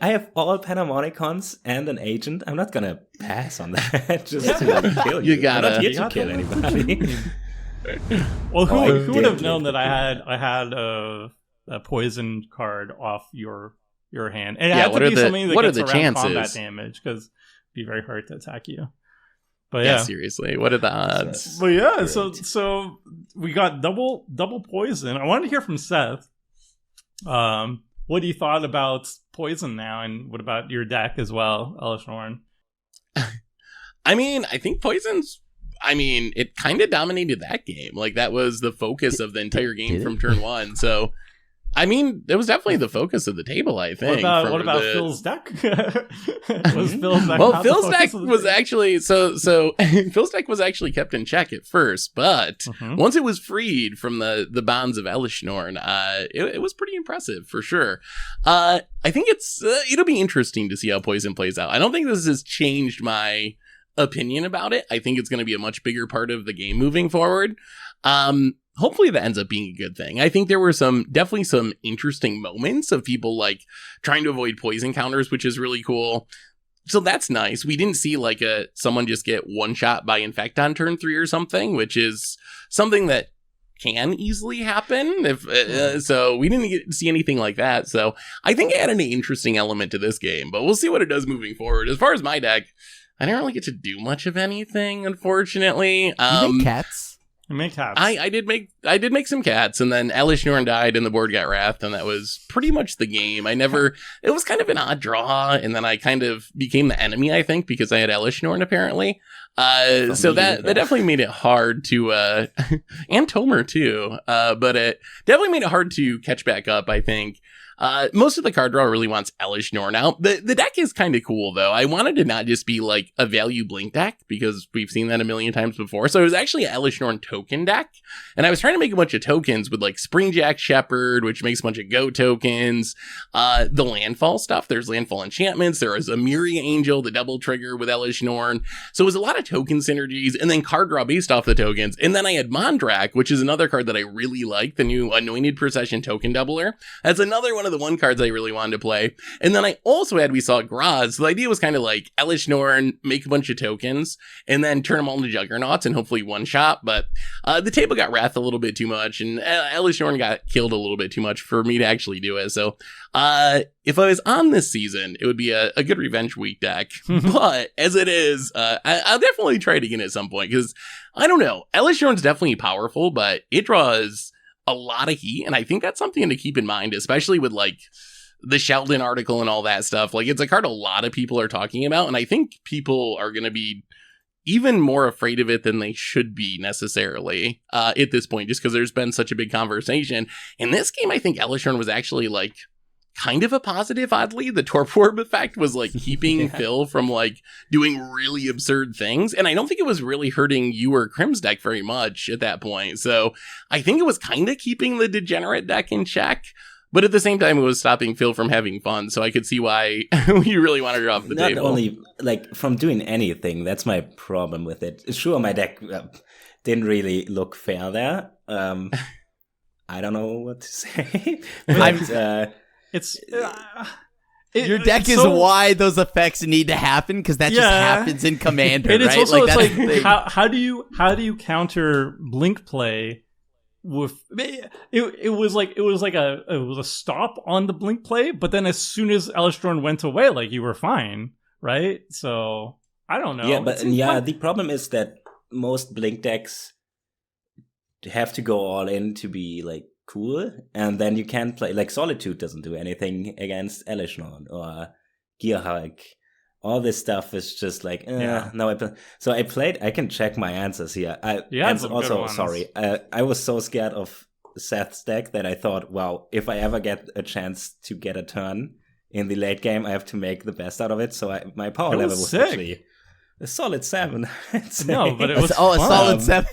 have all Panharmonicons and an agent. I'm not gonna pass on that. Just to kill you. You gotta. I'm not here to kill anybody. Well, who would have known that I had a poison card off your hand? And it had to be something that gets around combat damage because it'd be very hard to attack you. But yeah, seriously, what are the odds? But yeah, so we got double poison. I wanted to hear from Seth. What you thought about poison now, and what about your deck as well, Elesh Norn? I mean, I think poison's. I mean, it kind of dominated that game. Like that was the focus of the entire game from turn 1. So. I mean, it was definitely the focus of the table, I think. What about Phil's deck? Was Phil's deck well, Phil's deck was actually so Phil's deck was actually kept in check at first, but once it was freed from the bonds of Elesh Norn, it was pretty impressive for sure. I think it'll be interesting to see how poison plays out. I don't think this has changed my opinion about it. I think it's going to be a much bigger part of the game moving forward. Hopefully that ends up being a good thing. I think there were definitely some interesting moments of people like trying to avoid poison counters, which is really cool. So that's nice. We didn't see like someone just get one shot by Infect on turn 3 or something, which is something that can easily happen. So we didn't see anything like that. So I think it had an interesting element to this game, but we'll see what it does moving forward. As far as my deck, I didn't really get to do much of anything, unfortunately. You make cats? You make cats. I did make some cats, and then Elesh Norn died and the board got wrathed, and that was pretty much the game. it was kind of an odd draw, and then I kind of became the enemy, I think, because I had Elesh Norn apparently. So that definitely made it hard to and Tomer too. But it definitely made it hard to catch back up, I think. Most of the card draw really wants Elesh Norn out. The deck is kind of cool, though. I wanted to not just be like a value blink deck, because we've seen that a million times before. So it was actually an Elesh Norn token deck. And I was trying to make a bunch of tokens with like Springjack Shepherd, which makes a bunch of Go tokens. The landfall stuff. There's landfall enchantments. There is a Miri Angel, the double trigger with Elesh Norn. So it was a lot of token synergies, and then card draw based off the tokens. And then I had Mondrak, which is another card that I really like, the new Anointed Procession token doubler. That's another one of the one cards I really wanted to play. And then I also had We Saw Graz. So the idea was kind of like Elesh Norn, make a bunch of tokens, and then turn them all into Juggernauts and hopefully one shot. But the table got wrath a little bit too much, and Elesh Norn got killed a little bit too much for me to actually do it. So if I was on this season, it would be a good Revenge Week deck. But as it is, I'll definitely try it again at some point, because I don't know. Elesh Norn's definitely powerful, but it draws a lot of heat, and I think that's something to keep in mind, especially with like the Sheldon article and all that stuff. Like, it's a card a lot of people are talking about, and I think people are going to be even more afraid of it than they should be necessarily at this point, just because there's been such a big conversation. In this game, I think Elesh Norn was actually like kind of a positive, oddly. The Torpor effect was like keeping Phil from like doing really absurd things, and I don't think it was really hurting you or Crim's deck very much at that point. So I think it was kind of keeping the degenerate deck in check. But at the same time, it was stopping Phil from having fun, so I could see why you really wanted it off the table. Not only like from doing anything, that's my problem with it. Sure, my deck didn't really look fair there. I don't know what to say. But, your deck is why those effects need to happen, because that just happens in Commander, and it's right? Also, it's how do you counter blink play with it was a stop on the blink play, but then as soon as Elesh Norn went away, like you were fine, right? So I don't know. Yeah, but the problem is that most blink decks have to go all in to be like cool, and then you can't play like Solitude doesn't do anything against Elesh Norn or Gear Hulk. All this stuff is just like no. I played. I can check my answers here. And also, sorry, I was so scared of Seth's deck that I thought, wow, if I ever get a chance to get a turn in the late game, I have to make the best out of it. So my power level was actually a solid 7. No, but it was a solid 7.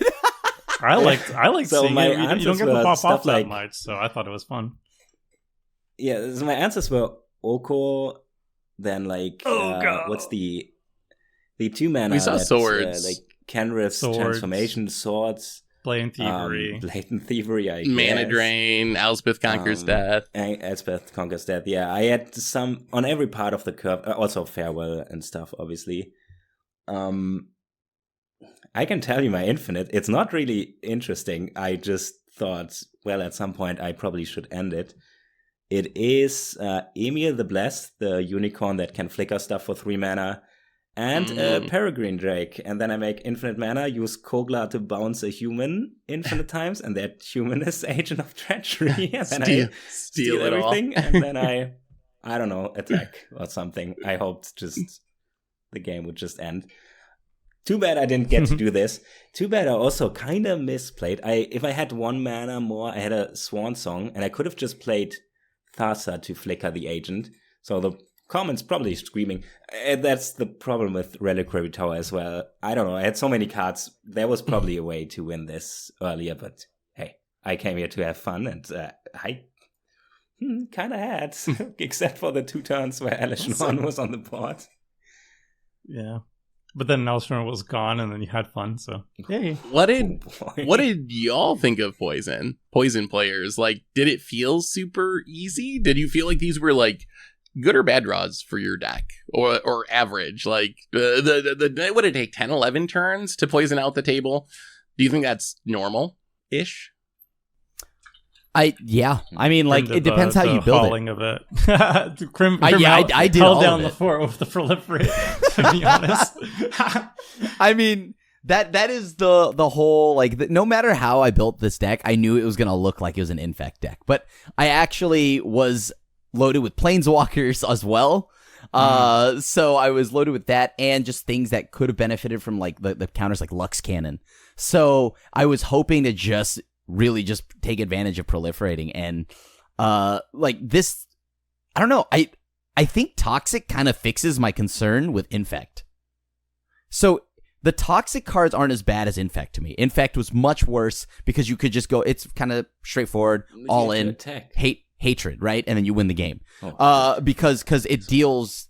I liked so seeing my it. You don't get to pop off that much, so I thought it was fun. Yeah, so my answers were Oko, then like what's the 2 mana? We saw swords, like Kenrith's transformation, swords, blatant thievery, Mana Drain, Elspeth Conquers Death, Elspeth Conquers Death. Yeah, I had some on every part of the curve. Also Farewell and stuff, obviously. I can tell you my infinite. It's not really interesting. I just thought, well, at some point I probably should end it. It is Emil the Blessed, the unicorn that can flicker stuff for 3 mana, and Peregrine Drake. And then I make infinite mana, use Kogla to bounce a human infinite times, and that human is Agent of Treachery. And then I steal everything, and then I don't know, attack or something. I hoped just the game would just end. Too bad I didn't get to do this. Too bad I also kind of misplayed. If I had 1 mana more, I had a Swan Song, and I could have just played Thassa to flicker the agent. So the comments probably screaming. That's the problem with Reliquary Tower as well. I don't know. I had so many cards. There was probably a way to win this earlier, but hey, I came here to have fun, and I kind of had, except for the 2 turns where Elesh Norn was on the board. Yeah. But then Elesh Norn was gone, and then you had fun. So, yay! What did y'all think of Poison players? Like, did it feel super easy? Did you feel like these were like good or bad draws for your deck, or average? Like, the would it take 10, 11 turns to poison out the table? Do you think that's normal-ish? I mean, like, it depends how you build it. Of it. I did held all down of the it. fort with the proliferate, to be honest. I mean, that is the whole, like, no matter how I built this deck, I knew it was going to look like it was an infect deck. But I actually was loaded with planeswalkers as well. So I was loaded with that and just things that could have benefited from, like, the counters like Lux Cannon. So I was hoping to really just take advantage of proliferating, and like this, I don't know, I think Toxic kind of fixes my concern with Infect. So the Toxic cards aren't as bad as Infect to me. Infect was much worse because you could just go, it's kind of straightforward, all in, hatred, right? And then you win the game. Because it deals,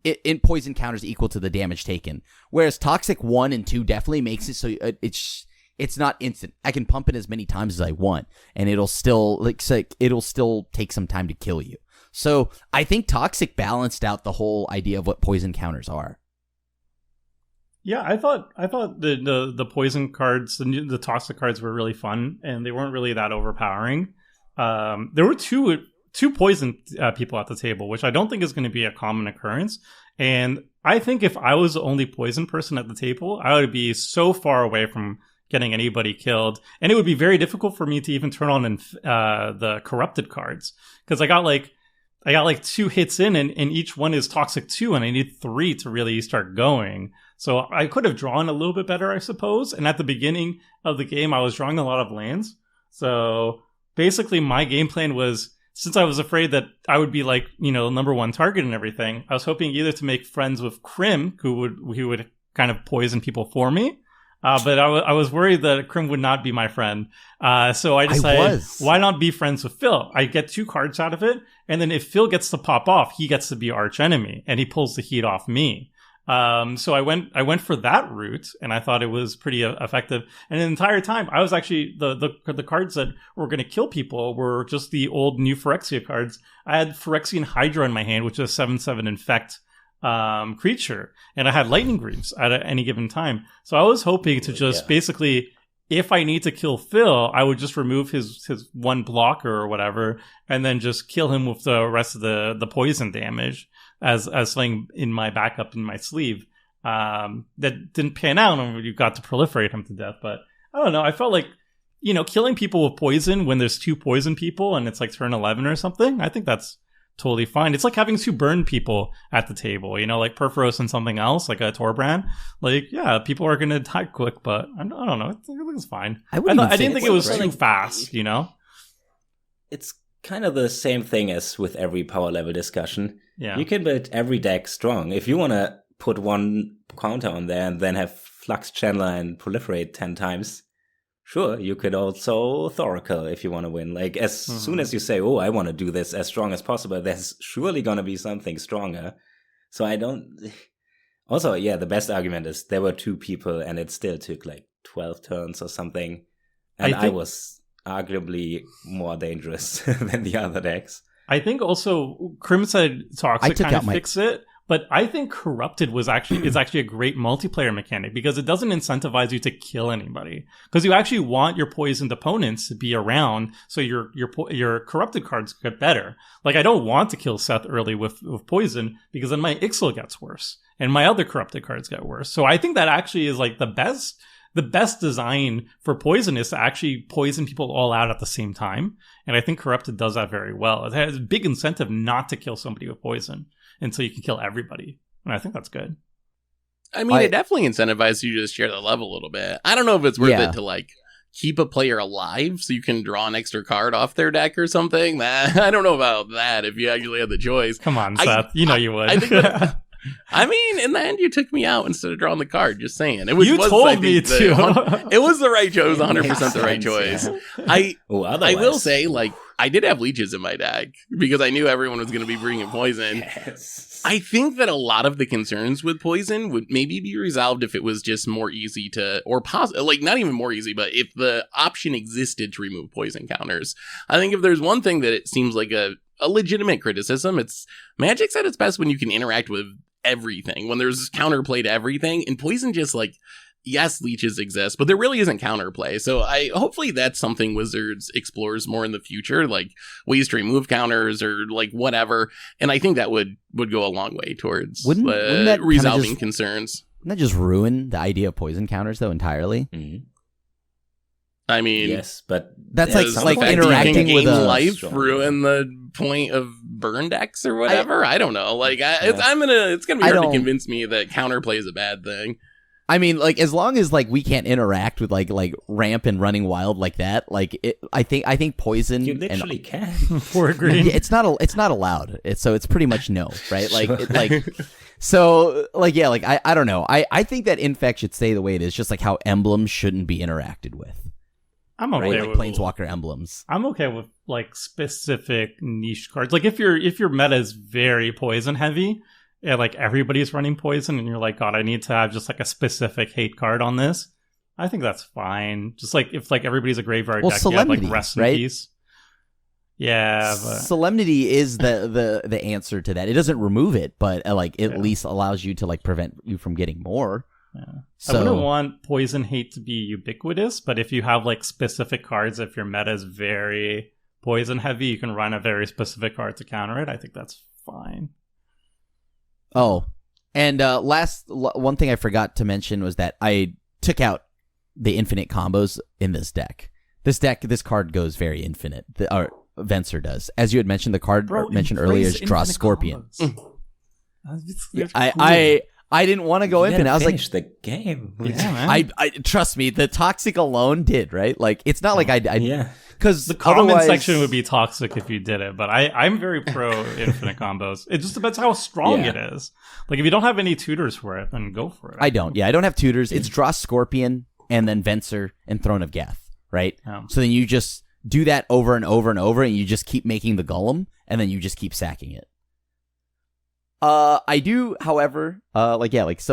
it poison counters equal to the damage taken. Whereas Toxic 1 and 2 definitely makes it so it's not instant. I can pump it as many times as I want, and it'll still take some time to kill you. So I think Toxic balanced out the whole idea of what poison counters are. Yeah, I thought the poison cards, the Toxic cards were really fun, and they weren't really that overpowering. There were two poison people at the table, which I don't think is going to be a common occurrence. And I think if I was the only poison person at the table, I would be so far away from getting anybody killed, and it would be very difficult for me to even turn on the corrupted cards, because I got like 2 hits in, and each one is Toxic 2, and I need 3 to really start going. So I could have drawn a little bit better, I suppose. And at the beginning of the game, I was drawing a lot of lands. So basically, my game plan was, since I was afraid that I would be like, number 1 target and everything, I was hoping either to make friends with Krim, who would kind of poison people for me, But I was worried that Krim would not be my friend. So I decided, why not be friends with Phil? I get 2 cards out of it. And then if Phil gets to pop off, he gets to be arch enemy and he pulls the heat off me. So I went for that route, and I thought it was pretty effective. And the entire time, I was actually the cards that were going to kill people were just the old new Phyrexia cards. I had Phyrexian Hydra in my hand, which is a 7/7 infect creature, and I had lightning greaves at any given time. So I was hoping to just basically, if I need to kill Phil, I would just remove his 1 blocker or whatever, and then just kill him with the rest of the poison damage as something in my backup in my sleeve. That didn't pan out, and you got to proliferate him to death. But I don't know. I felt like, killing people with poison when there's 2 poison people and it's like turn 11 or something, I think that's totally fine. It's like having 2 burn people at the table, like Perforos and something else, like a Torbrand. Like, yeah, people are going to die quick, but I don't know. I think it's fine. I didn't think it was too fast, It's kind of the same thing as with every power level discussion. Yeah. You can build every deck strong. If you want to put 1 counter on there and then have Flux Channeler and proliferate 10 times, sure, you could also Thoracle if you want to win. Like, as soon as you say, oh, I want to do this as strong as possible, there's surely going to be something stronger. So I don't... Also, yeah, the best argument is there were 2 people and it still took like 12 turns or something. And I was arguably more dangerous than the other decks. I think also Krim said Toxic kind of fix it. But I think Corrupted is actually a great multiplayer mechanic because it doesn't incentivize you to kill anybody. Because you actually want your poisoned opponents to be around so your Corrupted cards get better. Like, I don't want to kill Seth early with poison because then my Ixhel gets worse and my other Corrupted cards get worse. So I think that actually is like the best design for poison is to actually poison people all out at the same time. And I think Corrupted does that very well. It has a big incentive not to kill somebody with poison until you can kill everybody. And I think that's good. I mean, it definitely incentivizes you to just share the level a little bit. I don't know if it's worth it to, like, keep a player alive so you can draw an extra card off their deck or something. I don't know about that if you actually had the choice. Come on, Seth. You would. I think that, I mean, in the end, you took me out instead of drawing the card. Just saying. It was, you told me to. It was the right choice. It was 100% the right choice. Yeah. I will say, like, I did have leeches in my deck because I knew everyone was going to be bringing poison. Yes. I think that a lot of the concerns with poison would maybe be resolved if it was just more easy to, or like not even more easy, but if the option existed to remove poison counters. I think if there's one thing that it seems like a legitimate criticism, it's Magic's at its best when you can interact with everything, when there's counterplay to everything, and poison just like, yes, leeches exist, but there really isn't counterplay. So hopefully that's something Wizards explores more in the future, like ways to remove counters or like whatever. And I think that would go a long way towards wouldn't that resolving concerns. Wouldn't that just ruin the idea of poison counters though entirely? Mm-hmm. I mean, yes, but that's like interacting with a life ruin the point of burn decks or whatever. I don't know. Like it's gonna be hard to convince me that counterplay is a bad thing. I mean, like, as long as like we can't interact with like ramp and running wild like that, like I think poison. You literally can. For green, it's not allowed. So it's pretty much no, right? Like so like yeah, like I don't know. I think that Infect should stay the way it is, just like how emblems shouldn't be interacted with. I'm okay with like Planeswalker emblems. I'm okay with like specific niche cards. Like if your meta is very poison heavy. Yeah, like everybody's running poison and you're like, God, I need to have just like a specific hate card on this. I think that's fine. Just like if like everybody's a graveyard deck, Solemnity, like rest right? in peace. Yeah, but Solemnity is the answer to that. It doesn't remove it, but like at least allows you to like prevent you from getting more. Yeah. So, I wouldn't want poison hate to be ubiquitous, but if you have like specific cards, if your meta is very poison heavy, you can run a very specific card to counter it. I think that's fine. Oh, and one thing I forgot to mention was that I took out the infinite combos in this deck. This card goes very infinite. Or Venser does. As you had mentioned, the card mentioned earlier is Draw Scorpion. I didn't want to go infinite. I was like, the game. Yeah, man. I trust me. The Toxic alone did, right? Like, it's not like I yeah. Because the comment section would be toxic if you did it, but I'm very pro infinite combos. It just depends how strong it is. Like if you don't have any tutors for it, then go for it. I don't have tutors. It's Draw Scorpion, and then Venser and Throne of Gath, right? Oh. So then you just do that over and over and over, and you just keep making the golem, and then you just keep sacking it. I do, however, so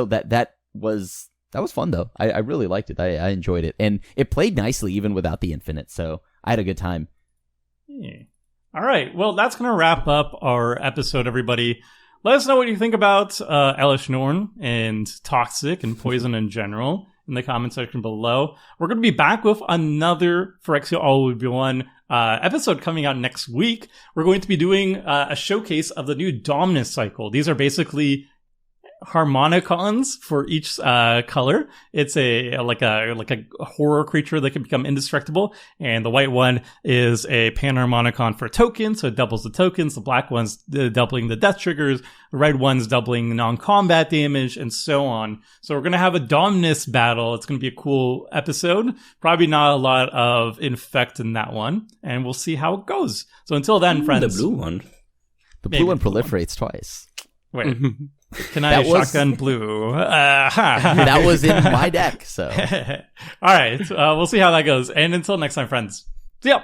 that was fun though. I really liked it. I enjoyed it, and it played nicely even without the infinite. So I had a good time. Yeah. All right. Well, that's going to wrap up our episode, everybody. Let us know what you think about Elesh Norn and Toxic and Poison in general in the comment section below. We're going to be back with another Phyrexia All Will Be One episode coming out next week. We're going to be doing a showcase of the new Dominus cycle. These are basically harmonicons for each color. It's a horror creature that can become indestructible, and the white one is a panharmonicon for tokens, so it doubles the tokens. The black one's doubling the death triggers, the red one's doubling non-combat damage, and so on. So we're gonna have a Dominus battle. It's gonna be a cool episode. Probably not a lot of infect in that one, and we'll see how it goes. So until then, friends. The blue one. The blue one proliferates twice. Wait. Can I shotgun blue? That was in my deck, so. All right. We'll see how that goes. And until next time, friends. See ya.